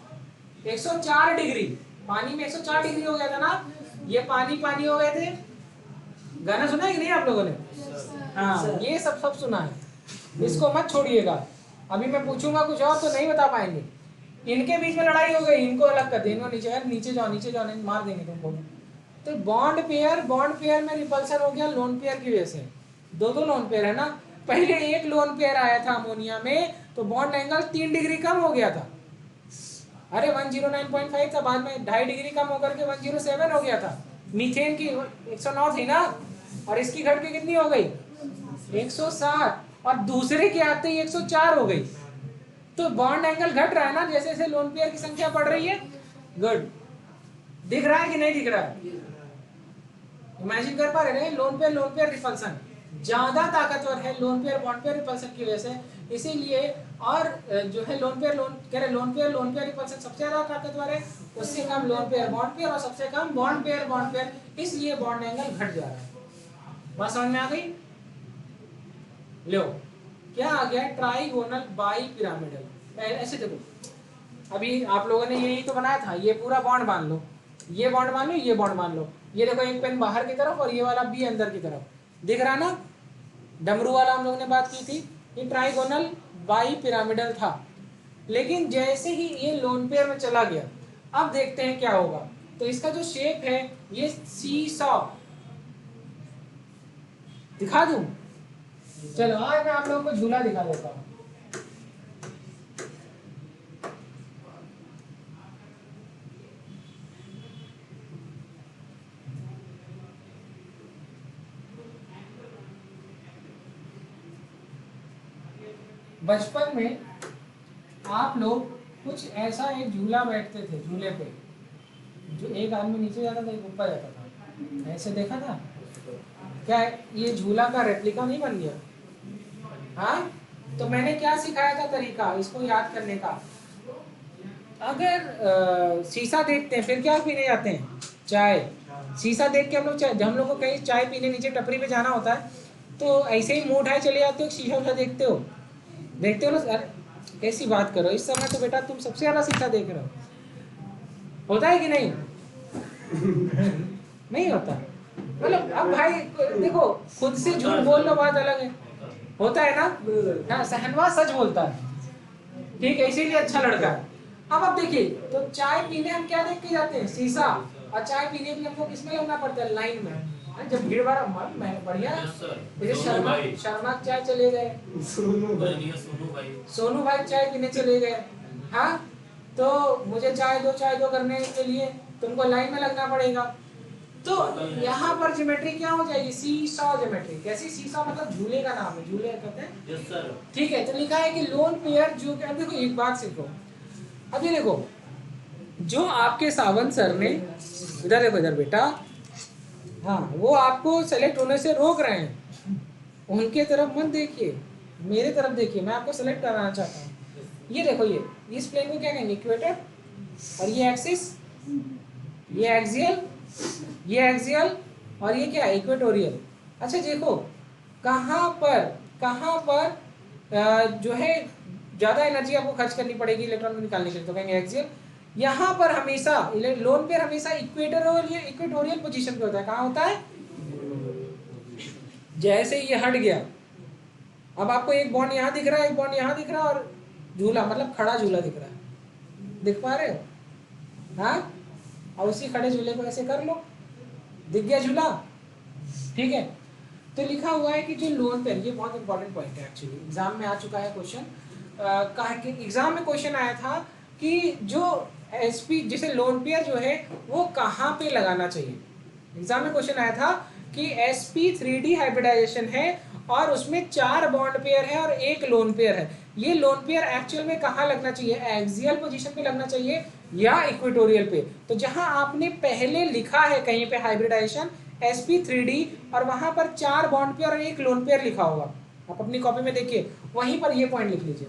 S1: 104 डिग्री, पानी में 104 डिग्री हो गया था ना, ये पानी पानी हो गए थे। गाना सुना है कि नहीं आप लोगों ने? हाँ, ये सब सुना है, इसको मत छोड़िएगा। अभी मैं पूछूंगा कुछ और तो नहीं बता पाएंगे। इनके बीच में लड़ाई हो गई, इनको अलग कर देंगे, नीचे जाओ नीचे जाओ, नहीं मार देंगे तुमको। तो बॉन्ड पेयर में रिपल्सन हो गया लोन पेयर की वजह से। दो लोन पेयर है ना, पहले एक लोन पेयर आया था अमोनिया में तो बॉन्ड एंगल 3 डिग्री कम हो गया था। अरे 109.5 था, बाद में 2.5 डिग्री कम होकर के 107 हो गया था। मीथेन की 109 थी ना, और इसकी घट के कितनी हो गई? 107, और दूसरे के आते ही 104 हो गई। तो बॉन्ड एंगल घट रहा है ना जैसे जैसे लोन पेयर की संख्या बढ़ रही है। गुड, दिख रहा है कि नहीं दिख रहा है? इमेजिन कर पा रहे हैं? लोन पेयर रिपल्सन ज्यादा ताकतवर है loan pair bond pair repulsion की वजह से, इसीलिए। और जो है लोन पेयर रिपल्सन सबसे ज्यादा ताकतवर है, उससे कम लोन पेयर बॉन्ड पेयर, और सबसे कम बॉन्ड पेयर, इसलिए बॉन्ड एंगल घट जा रहा है। बात समझ में आ गई? लो, क्या आ गया? Trigonal bi pyramidal. ऐसे देखो, अभी आप लोगों ने यही तो बनाया था, ये पूरा बॉन्ड मान लो, ये बॉन्ड मान लो, ये बॉन्ड मान लो। ये देखो, एक पेन बाहर की तरफ और ये वाला बी अंदर की तरफ, दिख रहा ना? डमरू वाला हम लोगों ने बात की थी। ये ट्राइगोनल बाई पिरामिडल था, लेकिन जैसे ही ये लोन पेयर में चला गया, अब देखते हैं क्या होगा। तो इसका जो शेप है ये सी सॉ दिखा दूं? चलो आज मैं आप लोगों को झूला दिखा देता हूँ। बचपन में आप लोग कुछ ऐसा एक झूला बैठते थे, झूले पे जो एक आदमी नीचे जाता था, एक ऊपर जाता था, ऐसे देखा था क्या? ये झूला का रेप्लिका नहीं बन गया? हाँ, तो मैंने क्या सिखाया था तरीका इसको याद करने का? अगर शीशा देखते हैं फिर क्या पीने जाते हैं? चाय। शीशा देख के हम लोग को कहीं चाय पीने नीचे टपरी पे जाना होता है तो ऐसे ही मुंह उठाए चले जाते हो, शीशा उठा देखते हो ना? अरे कैसी बात करो, इस समय तो बेटा तुम सबसे ज्यादा शीशा देख रहे हो, होता है कि नहीं? नहीं होता। मतलब अब भाई देखो, खुद से झूठ बोल लो बात अलग है, होता है ना? हाँ, सहनवा सच बोलता है, ठीक है, इसीलिए अच्छा लड़का है। अब आप देखिए, तो चाय पीने हम क्या देख के जाते हैं? शीशा। और चाय पीने भी हमको किसमें लगना पड़ता है? लाइन में। जब भीड़ भाड़ बढ़िया, शर्मा चाय चले गए, सोनू भाई चाय पीने चले गए, हाँ, तो मुझे चाय दो करने के लिए तुमको लाइन में लगना पड़ेगा। तो यहाँ पर ज्योमेट्री क्या हो जाएगी? सी सॉ ज्योमेट्री। कैसी? सी सॉ मतलब झूले का नाम है, झूले कहते हैं। Yes sir. ठीक है, तो लिखा है कि लोन पेयर जो, अब देखो एक बात सीखो, अभी देखो जो आपके सावंत सर ने, इधर देखो, इधर बेटा, हाँ, वो आपको सेलेक्ट होने से रोक रहे हैं, उनके तरफ मत देखिए, मेरे तरफ देखिए, मैं आपको सेलेक्ट कराना चाहता हूँ। ये देखो, ये इस प्लेन को क्या कहेंगे? इक्वेटर। और ये एक्सिस, ये एक्सियल, ये एक्सियल, और ये क्या है? इक्वेटोरियल। अच्छा देखो, कहाँ पर जो है ज़्यादा एनर्जी आपको खर्च करनी पड़ेगी इलेक्ट्रॉन को निकालने के लिए, तो कहेंगे एक्सियल। यहाँ पर हमेशा लोन पेयर हमेशा इक्वेटोरियल पोजीशन पे होता है। कहाँ होता है? जैसे ये हट गया, अब आपको एक बॉन्ड यहाँ दिख रहा है, एक बॉन्ड यहाँ दिख रहा है, और झूला मतलब खड़ा झूला दिख रहा है, दिख पा रहे हो? हाँ, और उसी खड़े झूले को ऐसे कर लो, दिख गया झूला, ठीक है। तो लिखा हुआ है कि जो लोन पेयर, ये बहुत इंपॉर्टेंट पॉइंट है एक्चुअली, एग्जाम में आ चुका है क्वेश्चन। एग्जाम में क्वेश्चन आया था कि जो एसपी जैसे लोन पेयर जो है वो कहाँ पे लगाना चाहिए। एग्जाम में क्वेश्चन आया था कि sp3d हाइब्रिडाइजेशन है और उसमें 4 बॉन्ड पेयर है और 1 लोन पेयर है। ये लोन पेयर एक्चुअल में कहाँ लगना चाहिए? एक्सियल पोजीशन पे लगना चाहिए या इक्वेटोरियल पे? तो जहां आपने पहले लिखा है कहीं पे हाइब्रिडाइजेशन sp3d और वहां पर 4 बॉन्ड पेयर और 1 लोन पेयर लिखा होगा, आप अपनी कॉपी में देखिए, वहीं पर ये पॉइंट लिख लीजिए।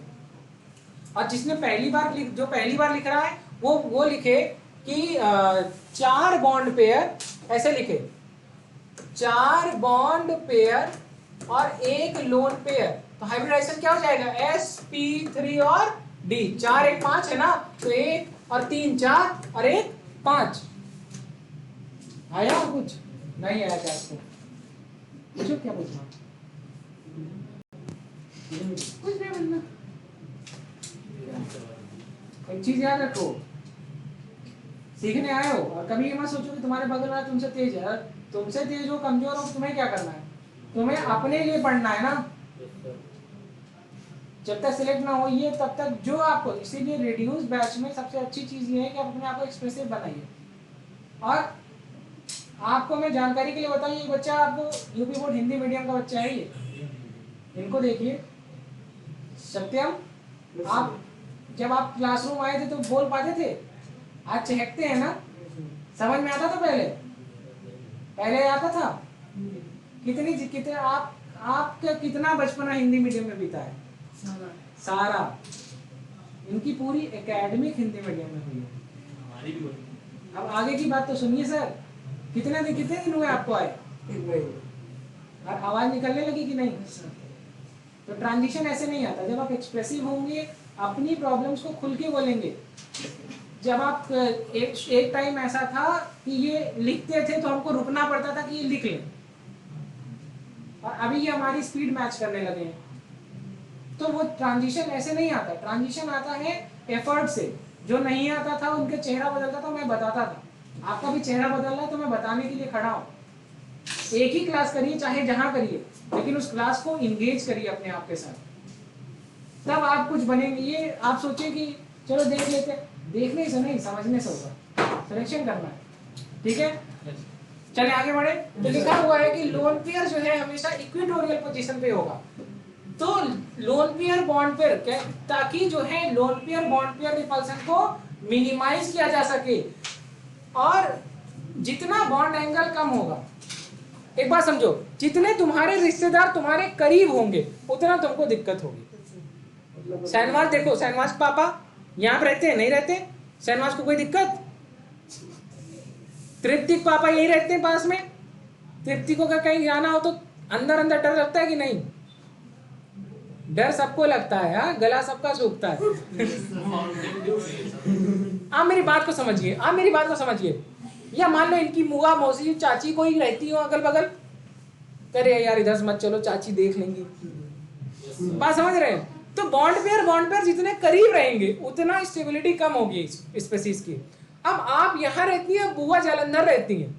S1: और जिसने पहली बार लिख रहा है वो लिखे कि 4 बॉन्ड पेयर, ऐसे लिखे 4 बॉन्ड पेयर और 1 लोन पेयर, तो हाइब्रिडाइजेशन क्या हो जाएगा? sp3 और d, 4 1 5 है ना, तो 1 और 3 4 और 1 5। आया कुछ? नहीं आया क्या आपको? पूछो, क्या पूछना? कुछ नहीं पूछना। एक चीज याद रखो, सीखने आए हो और कभी ये मत सोचो कि तुम्हारे बगल वाला तुमसे तेज है। तुमसे तेज हो, कमजोर हो, तुम्हें क्या करना है? तुम्हें अपने लिए पढ़ना है ना। जब तक सिलेक्ट ना हो ये, तब तक जो आपको, इसीलिए रिड्यूस बैच में सबसे अच्छी चीज ये है कि आप अपने आप को एक्सप्रेसिव बनाइए। और आपको मैं जानकारी के लिए बताऊं, ये बच्चा आपको यूपी बोर्ड हिंदी मीडियम का बच्चा है ये, इनको देखिए। सत्यम, आप जब आप क्लासरूम आए थे तो बोल पाते थे, आज चहकते हैं ना? समझ में आता था? पहले आता था? कितने आपका कितना बचपना हिंदी मीडियम में बीता है? सारा। इनकी पूरी एकेडमिक हिंदी मीडियम में हुई है। अब आगे की बात तो सुनिए सर, कितने दिन हुए आपको आए? आवाज निकलने लगी कि नहीं? तो ट्रांजिशन ऐसे नहीं आता, जब आप एक्सप्रेसिव होंगे, अपनी प्रॉब्लम्स को खुल के बोलेंगे। जब आप एक टाइम ऐसा था कि ये लिखते थे तो हमको रुकना पड़ता था कि ये लिख लें, और अभी ये हमारी स्पीड मैच करने लगे हैं। तो वो ट्रांजिशन ऐसे नहीं आता, ट्रांजिशन आता है एफर्ट से। जो नहीं आता था उनके चेहरा बदलता था, मैं बताता था आपका भी चेहरा बदल रहा है तो मैं बताने के लिए खड़ा हूँ। एक ही क्लास करिए चाहे जहां करिए, लेकिन उस क्लास को इंगेज करिए अपने आप के साथ, तब आप कुछ बनेंगे। ये आप सोचिए कि चलो देख लेते, देखने से नहीं समझने से होगा, सिलेक्शन करना है, ठीक है। चलिए आगे बढ़े। तो लिखा हुआ है कि लोन पेयर जो है हमेशा इक्वेटोरियल पोजीशन पे होगा। तो लोन पेयर बॉन्ड पेयर, ताकि जो है loan pair bond pair repulsion को मिनिमाइज किया जा सके, और जितना बॉन्ड एंगल कम होगा, एक बात समझो, जितने तुम्हारे रिश्तेदार तुम्हारे करीब होंगे उतना तुमको दिक्कत होगी। शहनवाज देखो, शहनवाज पापा यहाँ पे रहते हैं, नहीं रहते? शहनवाज को कोई दिक्कत? तृप्ति पापा यही रहते हैं पास में? तृप्ति को कहीं जाना हो तो अंदर अंदर डर लगता है कि नहीं? डर सबको लगता है, हाँ, गला सबका सूखता है। आप मेरी बात को समझिए, आप मेरी बात को समझिए। या मान लो इनकी मुआ मौसी चाची कोई रहती हो अगल बगल, करे यार इधर मत चलो चाची देख लेंगी, बात समझ रहे हैं? तो बॉन्ड पेयर जितने करीब रहेंगे उतना स्टेबिलिटी कम होगी स्पीशीज की। अब आप यहाँ रहती हैं, बुआ जालंधर रहती हैं,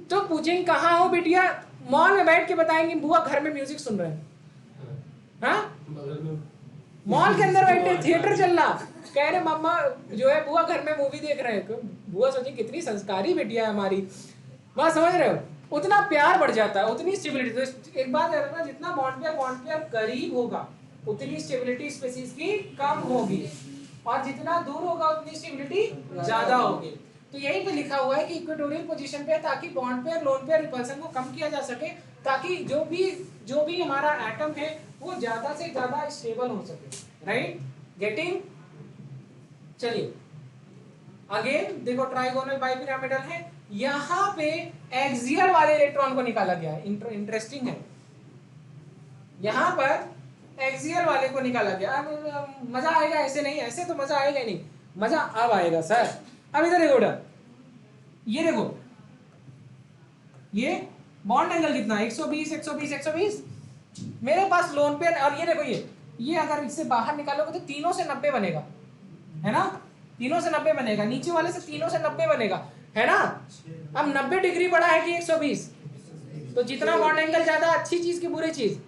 S1: तो पूछेंगे कहाँ हो बेटिया, मॉल में बैठ के बताएंगे बुआ घर में म्यूजिक सुन रहे हैं, हाँ, मॉल के अंदर बैठे थिएटर चल रहा, कह रहे मम्मा जो है बुआ घर में मूवी देख रहे हैं। बुआ सोचिए कितनी संस्कारी बेटिया है हमारी, बात समझ रहे हो? उतना प्यार बढ़ जाता है, उतनी स्टेबिलिटी। तो एक बात है ना, जितना बॉन्ड पेयर करीब होगा उतनी स्टेबिलिटी स्पीशीज की कम होगी, और जितना दूर होगा उतनी स्टेबिलिटी ज्यादा होगी। तो यही पे लिखा हुआ है कि इक्वेटोरियल पोजीशन पे, ताकि bond pair lone pair repulsion को कम किया जा सके, ताकि जो भी हमारा एटम है वो ज्यादा से ज्यादा स्टेबल हो सके, राइट? गेटिंग? चलिए अगेन देखो, ट्राइगोनल बाइपिरामिडल है, यहाँ पे एक्सियल वाले इलेक्ट्रॉन को निकाला गया है। इंटरेस्टिंग है, यहाँ पर एक्सियल वाले को निकाला गया। अब मजा आएगा, ऐसे नहीं, ऐसे तो मजा आएगा नहीं, मजा अब आएगा सर। अब इधर देखो बेटा, ये देखो, ये बॉन्ड एंगल कितना है? 120 120 120। मेरे पास लोन पेयर, और ये देखो, ये अगर इससे बाहर निकालोगे तो तीनों से 90 बनेगा, है ना? तीनों से 90 बनेगा, नीचे वाले से तीनों से 90 बनेगा, है ना? अब 90 डिग्री बड़ा है कि 120, तो जितना बॉन्ड एंगल ज्यादा अच्छी चीज की बुरी चीज?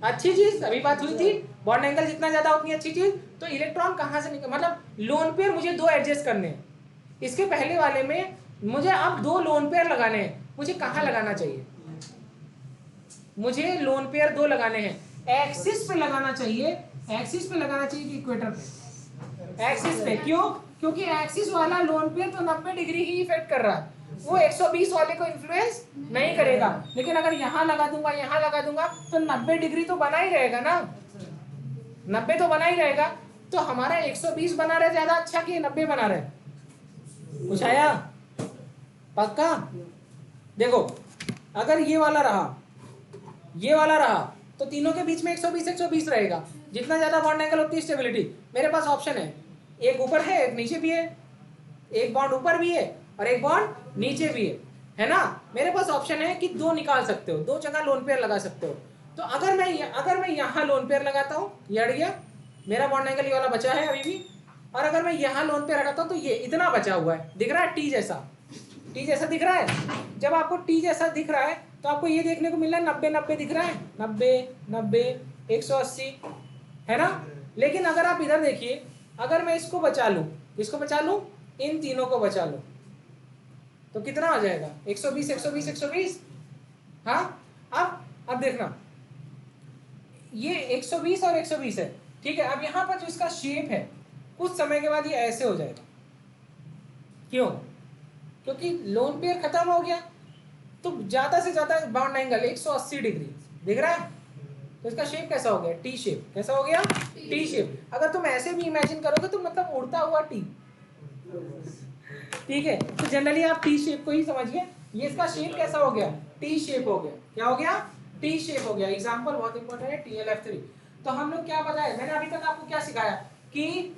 S1: अच्छी चीज। अभी बात हुई थी, बॉन्ड एंगल जितना ज्यादा उतनी अच्छी चीज। तो इलेक्ट्रॉन कहां से निकल, मतलब लोन पेयर मुझे दो एडजस्ट करने हैं। इसके पहले वाले में मुझे अब दो लोन पेयर लगाने हैं, मुझे कहां लगाना चाहिए? मुझे लोन पेयर दो लगाने हैं, एक्सिस पे लगाना चाहिए, एक्सिस पे लगाना चाहिए कि इक्वेटर पे? एक्सिस पे। क्यों? क्योंकि एक्सिस वाला लोन पेयर तो 90 डिग्री ही इफेक्ट कर रहा है, वो 120 वाले को इन्फ्लुएंस नहीं करेगा। लेकिन अगर यहाँ लगा दूंगा, यहाँ लगा दूंगा, तो 90 डिग्री तो बना ही रहेगा ना, 90 तो बना ही रहेगा। तो हमारा 120 बना रहे ज्यादा अच्छा कि 90 बना रहे? कुछ आया? पक्का? देखो, अगर ये वाला रहा, ये वाला रहा, तो तीनों के बीच में 120 120 रहेगा। जितना ज्यादा बॉन्ड एंगल उतनी स्टेबिलिटी। मेरे पास ऑप्शन है, एक ऊपर है एक नीचे भी है, एक बॉन्ड ऊपर भी है और एक बॉन्ड नीचे भी है ना? मेरे पास ऑप्शन है कि दो निकाल सकते हो, दो जगह लोन पेयर लगा सकते हो। तो अगर मैं यहाँ लोन पेयर लगाता हूँ, ये अड़ गया, मेरा बॉन्ड एंगल ये वाला बचा है अभी भी। और अगर मैं यहाँ लोन पेयर लगाता हूँ तो ये इतना बचा हुआ है, दिख रहा है टी जैसा, टी जैसा दिख रहा है। जब आपको टी जैसा दिख रहा है तो आपको ये देखने को मिल रहा है 90 90 दिख रहा है, 90 90 180, है ना? लेकिन अगर आप इधर देखिए, अगर मैं इसको बचा लूं, इसको बचा लूं, इन तीनों को बचा लूं, तो कितना आ जाएगा? 120 120 120। हाँ, अब देखना, ये 120 और 120 है, ठीक है। अब यहाँ पर जो इसका शेप है, कुछ समय के बाद ये ऐसे हो जाएगा। क्यों? क्योंकि लोन पेयर खत्म हो गया, तो ज्यादा से ज्यादा बॉन्ड एंगल 180 डिग्री दिख रहा है। तो इसका शेप कैसा हो गया? T shape. कैसा हो गया? T shape. अगर तुम ऐसे भी इमेजिन करोगे तो मतलब उड़ता हुआ टी, ठीक है। तो जनरली आप टी शेप को ही समझिए। ये इसका शेप कैसा हो गया? टी शेप हो गया। क्या हो गया? टी शेप हो गया। एग्जाम्पल बहुत इंपॉर्टेंट है, TLF3। तो हम लोग क्या बताया, मैंने अभी तक आपको क्या सिखाया कि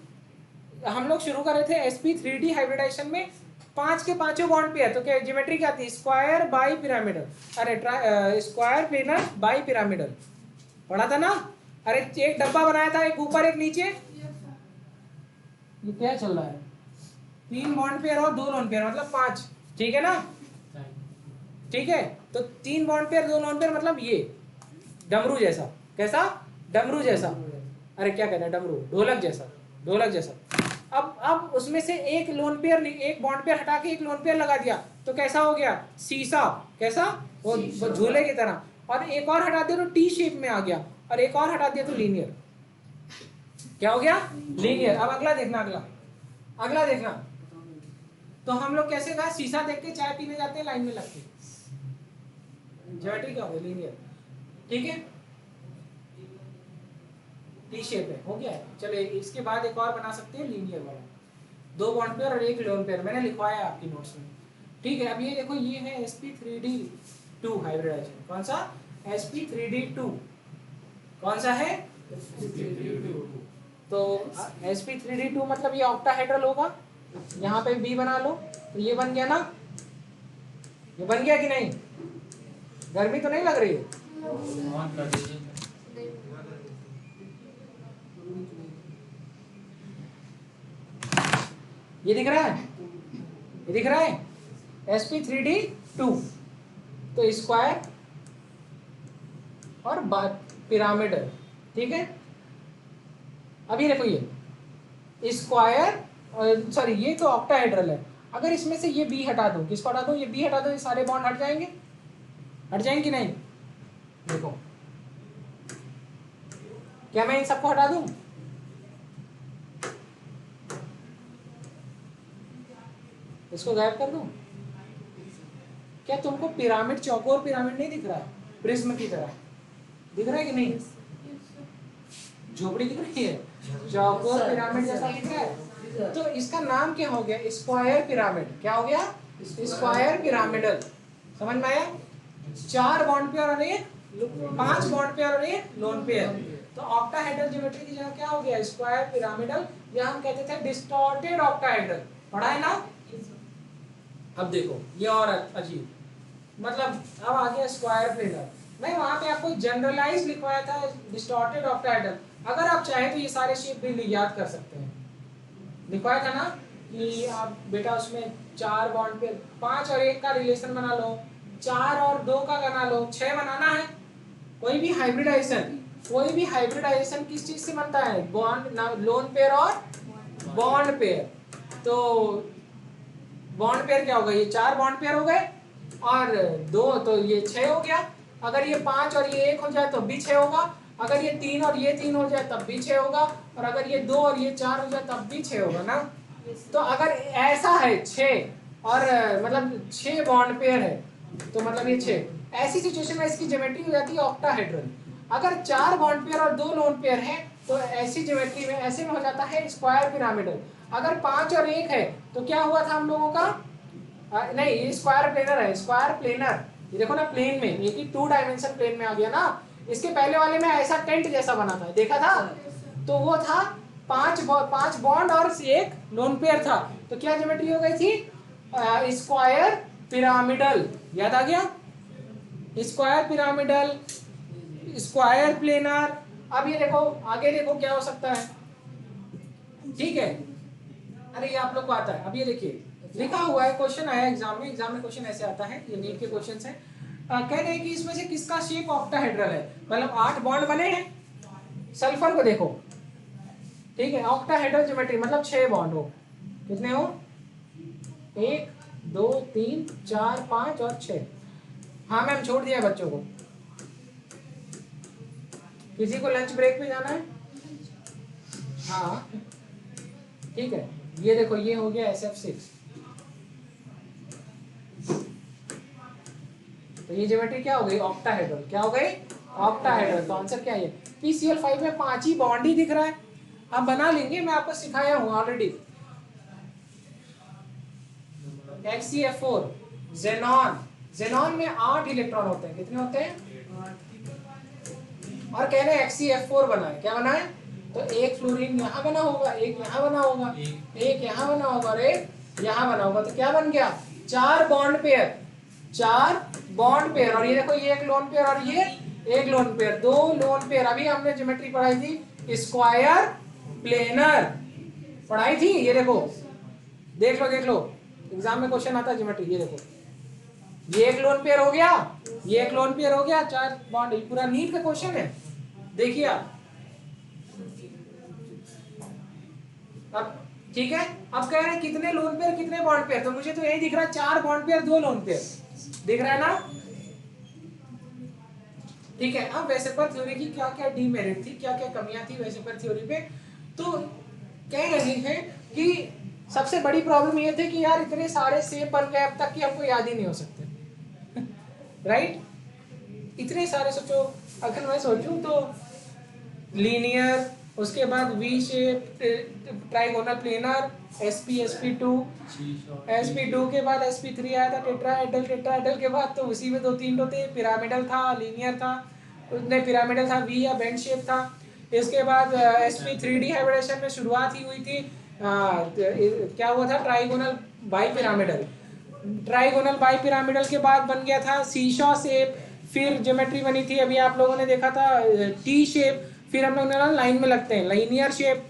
S1: हम लोग शुरू कर रहे थे sp3d हाइब्रिडाइजेशन में 5 के पांचों बॉन्ड पेयर। तो क्या ज्योमेट्री क्या थी? स्क्वायर बाई पिरामिडल, अरे स्क्वायर प्लेनर बाई पिरामिडल पढ़ा था ना? अरे एक डब्बा बनाया था, एक ऊपर एक नीचे। ये क्या चल रहा है? 3 बॉन्ड पेयर और 2 लोन पेयर मतलब 5, ठीक है ना, ठीक है। तो 3 बॉन्ड पेयर 2 लोन पेयर मतलब ये डमरू जैसा, कैसा, डमरू जैसा, अरे क्या कहते हैं डमरू, ढोलक जैसा, ढोलक जैसा। अब उसमें से एक लोन पेयर, एक बॉन्ड पेयर हटा के एक लोन पेयर लगा दिया तो कैसा हो गया, सीसा, कैसा, वो झूले की तरह। और एक और हटा दिया तो टी शेप में आ गया, और एक और हटा दिया तो लीनियर, क्या हो गया, लीनियर। अब अगला देखना, अगला देखना। तो हम लोग कैसे कहा, शीशा देख के चाय पीने जाते हैं लाइन में लगते, ज्योमेट्री क्या हो गया, लीनियर, ठीक है, टी शेप है, हो गया है। चलिए इसके बाद एक और बना सकते हैं लीनियर वाला, 2 बॉन्ड पेयर और एक लोन पेयर, मैंने लिखवाया आपकी नोट्स में, ठीक है। अब ये देखो, ये है sp3d2 हाइब्रिडाइजेशन, कौन सा, sp3d2, कौन सा है, तो sp3d2 मतलब ये ऑक्टाहेड्रल होगा, यहाँ पे B बना लो, तो ये बन गया ना, ये बन गया कि नहीं, गर्मी तो नहीं लग रही है, ये दिख रहा है, ये दिख रहा है, sp3d2, तो स्क्वायर और पिरामिडल, ठीक है। अब ये देखो, ये स्क्वायर, सॉरी ये तो ऑक्टाहेड्रल है, अगर इसमें से ये बी हटा दूं, किसको हटा दूं, ये बी हटा दूं, ये सारे बॉन्ड हट जाएंगे, हट जाएंगे कि नहीं, देखो क्या मैं इन सबको हटा दूं, इसको गायब कर दूं, क्या तुमको पिरामिड, चौकोर पिरामिड नहीं दिख रहा है, प्रिज्म की तरह दिख रहा है कि नहीं, झोपड़ी दिख रही है, चौकोर पिरामिड जैसा दिख रहा है, तो इसका नाम क्या हो गया, स्क्वायर पिरामिड, क्या हो गया, स्क्वायर पिरामिडल, समझ में आया। 4 बॉन्ड पेयर और एक, 5 बॉन्ड पेयर और एक लोन पेयर, तो ऑक्टाहेड्रल ज्योमेट्री की जगह क्या हो गया, स्क्वायर पिरामिडल, या हम कहते थे डिस्टॉर्टेड ऑक्टाहेड्रल, पढ़ा है ना। अब देखो ये और अजीब, मतलब अब आ गया स्क्वायर प्लेनर, मैं वहां पे आपको जनरलाइज लिखवाया था डिस्टॉर्टेड ऑक्टाहेड्रल, अगर आप चाहे तो ये सारे शेप भी याद कर सकते हैं, लिखवाया था ना कि आप बेटा उसमें 4 बॉन्ड पे 5 और 1 का रिलेशन बना लो, 4 और 2 का बना लो, 6 बनाना है। कोई भी हाइब्रिडाइजेशन किस चीज से बनता है, बॉन्ड, लोन पेयर और बॉन्ड पेयर, तो बॉन्ड पेयर क्या होगा, ये 4 बॉन्ड पेयर हो गए और 2 तो ये 6 हो गया, अगर ये 5 और ये 1 हो जाए तो भी 6 होगा, अगर ये 3 और ये 3 हो जाए तब भी 6 होगा, और अगर ये 2 और ये 4 हो जाए तब भी 6 होगा ना। तो अगर ऐसा है 6 और मतलब 6 बॉन्ड पेयर है तो मतलब ये 6, ऐसी सिचुएशन में इसकी ज्योमेट्री हो जाती है ऑक्टाहेड्रल। अगर 4 बॉन्ड पेयर और 2 लोन पेयर है तो ऐसी ज्योमेट्री में ऐसे में हो जाता है स्क्वायर पिरामिडल। अगर 5 और 1 है तो क्या हुआ था हम लोगों का, नहीं ये स्क्वायर प्लेनर है, स्क्वायर प्लेनर, ये देखो ना प्लेन में, ये 2 डायमेंशन प्लेन में आ गया ना। इसके पहले वाले में ऐसा टेंट जैसा बना था, देखा था, तो वो था 5 बॉन्ड और 1 लोन पेयर था, तो क्या ज्योमेट्री हो गई थी, स्क्वायर पिरामिडल, याद आ गया, स्क्वायर पिरामिडल, स्क्वायर प्लेनर। अब ये देखो आगे देखो क्या हो सकता है, ठीक है, अरे ये आप लोग को आता है। अब ये देखिए लिखा हुआ है, क्वेश्चन आया एग्जाम में क्वेश्चन ऐसे आता है, ये नीट के क्वेश्चन है, कह रहे हैं कि इसमें से किसका शेप ऑक्टाहेड्रल है, मतलब 8 बॉन्ड बने हैं, सल्फर को देखो, ठीक है, ऑक्टाहेड्रल ज्योमेट्री मतलब 6 बॉन्ड हो, कितने हो, 1 2 3 4 5 और 6। हाँ मैम छोड़ दिया बच्चों को, किसी को लंच ब्रेक पे जाना है, हाँ ठीक है। ये देखो ये हो गया SF6, तो ये ज्योमेट्री क्या हो गई, ऑक्टाहेड्रल, क्या हो गई, ऑक्टाहेड्रल। तो आंसर क्या है, PCl5 में 5 ही बॉन्ड ही दिख रहा है, आप बना लेंगे, मैं आपको सिखाया हूं ऑलरेडी। HCF4 जेनॉन में 8 इलेक्ट्रॉन होते हैं, कितने होते हैं, और कह रहे हैं HCF4 बना है, क्या बना है, तो एक फ्लोरीन यहाँ बना होगा, एक यहाँ बना होगा, एक यहाँ बना होगा और एक यहाँ बना होगा, तो क्या बन गया, 4 बॉन्ड पेयर, 4 बॉन्ड पेयर, और ये देखो ये एक लोन पेयर और ये एक लोन पेयर, 2 लोन पेयर। अभी हमने ज्योमेट्री पढ़ाई थी स्क्वायर प्लेनर, पढ़ाई थी, ये देखो देख लो एग्जाम में क्वेश्चन आता है ज्योमेट्री। ये देखो, ये एक लोन पेयर हो गया, ये एक लोन पेयर हो गया, 4 बॉन्ड, पूरा नीट का क्वेश्चन है। देखिए आप, अब ठीक है, अब कह रहे हैं कितने लोन पेयर कितने बॉन्ड पेयर, तो मुझे तो यही दिख रहा है 4 बॉन्ड पेयर 2 लोन पेयर, दिख रहा है ना? ठीक है। अब वैसे पर थ्योरी की क्या क्या डीमेरिट थी, क्या क्या कमियां थी वैसे पर थ्योरी पे, तो कह रहे हैं कि सबसे बड़ी प्रॉब्लम ये थी कि यार इतने सारे शेप बन गए अब तक कि हमको याद ही नहीं हो सकते। राइट, इतने सारे, सोचो अगर मैं सोचूं तो लीनियर, उसके बाद V shape, trigonal planar, sp2, sp2 के बाद sp3 आया था टेट्राहेड्रल, टेट्राहेड्रल के बाद तो उसी में 2-3 तो थे, पिरामिडल था, लीनियर था, उसने पिरामिडल था, वी या बेंड शेप था। इसके बाद sp3d हाइब्रिडेशन में शुरुआत ही हुई थी, क्या हुआ था, trigonal bi pyramidal, trigonal bi pyramidal के बाद बन गया था सीशॉ शेप, फिर ज्योमेट्री बनी थी अभी आप लोगों ने देखा था टी शेप, फिर हम लोग लाइन में लगते हैं लाइनियर शेप,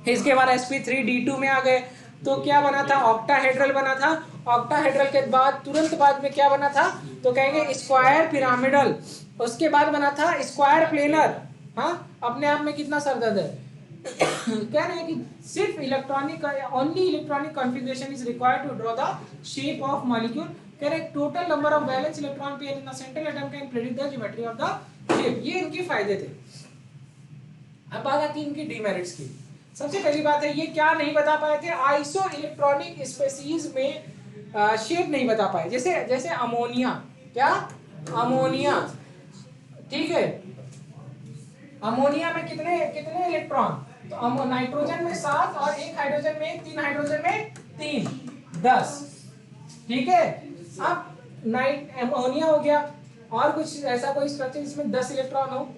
S1: इसके बाद sp3d2 में आ गए तो क्या बना था, ऑक्टाहेड्रल बना था, ऑक्टाहेड्रल के बाद तुरंत बाद में क्या बना था, तो कहेंगे स्क्वायर पिरामिडल, उसके बाद बना था स्क्वायर प्लेनर। हाँ, अपने आप में कितना सरदर्द है। कह रहे हैं कि सिर्फ electronic, only electronic configuration is required to draw the shape of molecule. कह रहे total number of valence electron pair in the central atom can predict the geometry of the shape. ये इनके फायदे थे। अब बात आती है इनकी डीमेरिट्स की। सबसे पहली बात है, ये क्या नहीं बता पाए थे, आइसो इलेक्ट्रॉनिक स्पेसीज में शेप नहीं बता पाए, जैसे अमोनिया, क्या अमोनिया, ठीक है, अमोनिया में कितने कितने इलेक्ट्रॉन, तो नाइट्रोजन में 7 और एक हाइड्रोजन में 1, 3 हाइड्रोजन में 3, 10, ठीक है। अब अमोनिया हो गया, और कुछ ऐसा कोई स्ट्रक्चर जिसमें 10 इलेक्ट्रॉन हो,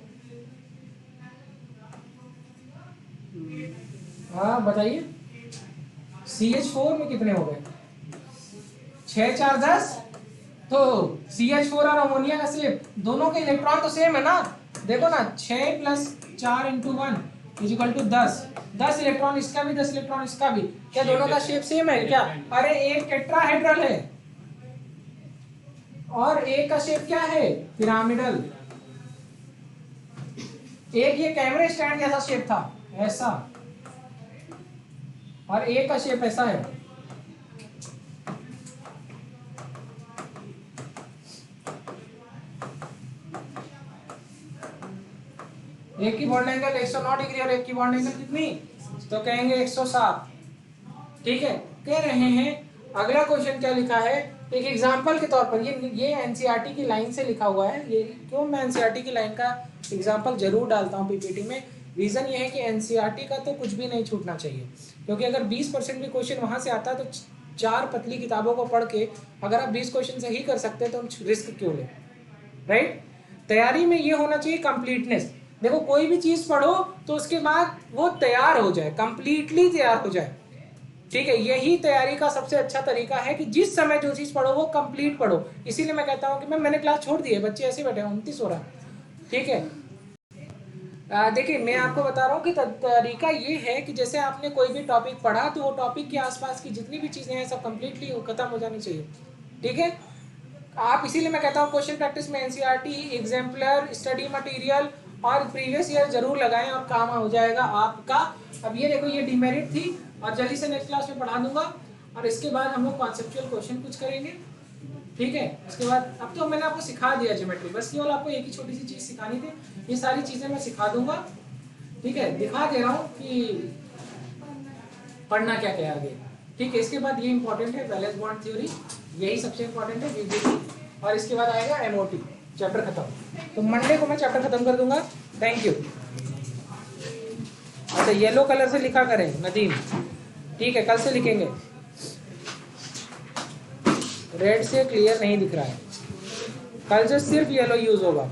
S1: हाँ बताइए, CH4 में कितने हो गए, 6, 4, 10, तो CH4 और अमोनिया का शेप दोनों के इलेक्ट्रॉन तो सेम है ना, देखो ना, 6 + 4 × 1 = 10, 10 इलेक्ट्रॉन इसका भी, 10 इलेक्ट्रॉन इसका भी, क्या दोनों का शेप सेम है क्या? अरे एक टेट्राहेड्रल है और एक का शेप क्या है, पिरामिडल, एक ये कैमरे स्टैंड जैसा शेप था ऐसा, और एक का शेप ऐसा है। एक की बॉन्ड एंगल 109 डिग्री और एक की बॉन्ड एंगल कितनी, तो कहेंगे 107, ठीक है। कह रहे हैं अगला क्वेश्चन क्या लिखा है, एक एग्जांपल के तौर पर, ये एनसीईआरटी की लाइन से लिखा हुआ है, ये क्यों मैं एनसीईआरटी की लाइन का एग्जांपल जरूर डालता हूँ पीपीटी में, रीजन ये है कि एनसीईआरटी का तो कुछ भी नहीं छूटना चाहिए, क्योंकि अगर 20% भी क्वेश्चन वहां से आता है तो 4 पतली किताबों को पढ़ के अगर आप 20 क्वेश्चन सही कर सकते हैं तो हम रिस्क क्यों लें, राइट। तैयारी में ये होना चाहिए कंप्लीटनेस। देखो कोई भी चीज पढ़ो तो उसके बाद वो तैयार हो जाए, कंप्लीटली तैयार हो जाए, ठीक है। यही तैयारी का सबसे अच्छा तरीका है कि जिस समय जो चीज पढ़ो वो कंप्लीट पढ़ो। इसीलिए मैं कहता हूँ कि मैंने क्लास छोड़ दी है, बच्चे ऐसे बैठे 29 हो रहा, ठीक है। देखिए मैं आपको बता रहा हूँ कि तरीका ये है कि जैसे आपने कोई भी टॉपिक पढ़ा तो वो टॉपिक के आसपास की जितनी भी चीजें हैं सब कंप्लीटली खत्म हो जानी चाहिए, ठीक है। आप इसीलिए मैं कहता हूँ क्वेश्चन प्रैक्टिस में एनसीईआरटी, एग्जाम्पलर, स्टडी मटेरियल और प्रीवियस ईयर जरूर लगाएं और काम हो जाएगा आपका। अब ये देखो, ये डिमेरिट थी और जल्दी से नेक्स्ट क्लास में पढ़ा दूंगा, और इसके बाद हम लोग कॉन्सेप्चुअल क्वेश्चन कुछ करेंगे, ठीक है। उसके बाद अब तो मैंने आपको सिखा दिया ज्योमेट्री, बस केवल आपको एक ही छोटी सी चीज सिखानी थी, ये सारी चीजें मैं सिखा दूंगा, ठीक है। दिखा दे रहा हूँ कि पढ़ना क्या क्या आगे, ठीक है। इसके बाद ये इंपॉर्टेंट है, वैलेंस बॉन्ड थ्योरी, यही सबसे इंपॉर्टेंट है, वीबीटी, और इसके बाद आएगा एमओटी, चैप्टर खत्म। तो मंडे को मैं चैप्टर खत्म कर दूंगा। Thank you. अच्छा येलो कलर से लिखा करें नदीम, ठीक है, कल से लिखेंगे, रेड से क्लियर नहीं दिख रहा है, कल से सिर्फ येलो यूज होगा,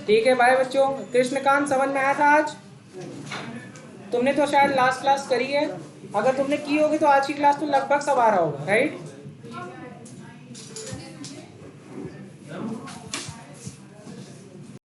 S1: ठीक है। बाय बच्चों, कृष्णकांत समझ में आया था आज? तुमने तो शायद लास्ट क्लास करी है, अगर तुमने की होगी तो आज की क्लास तो लगभग सब आ रहा होगा, राइट।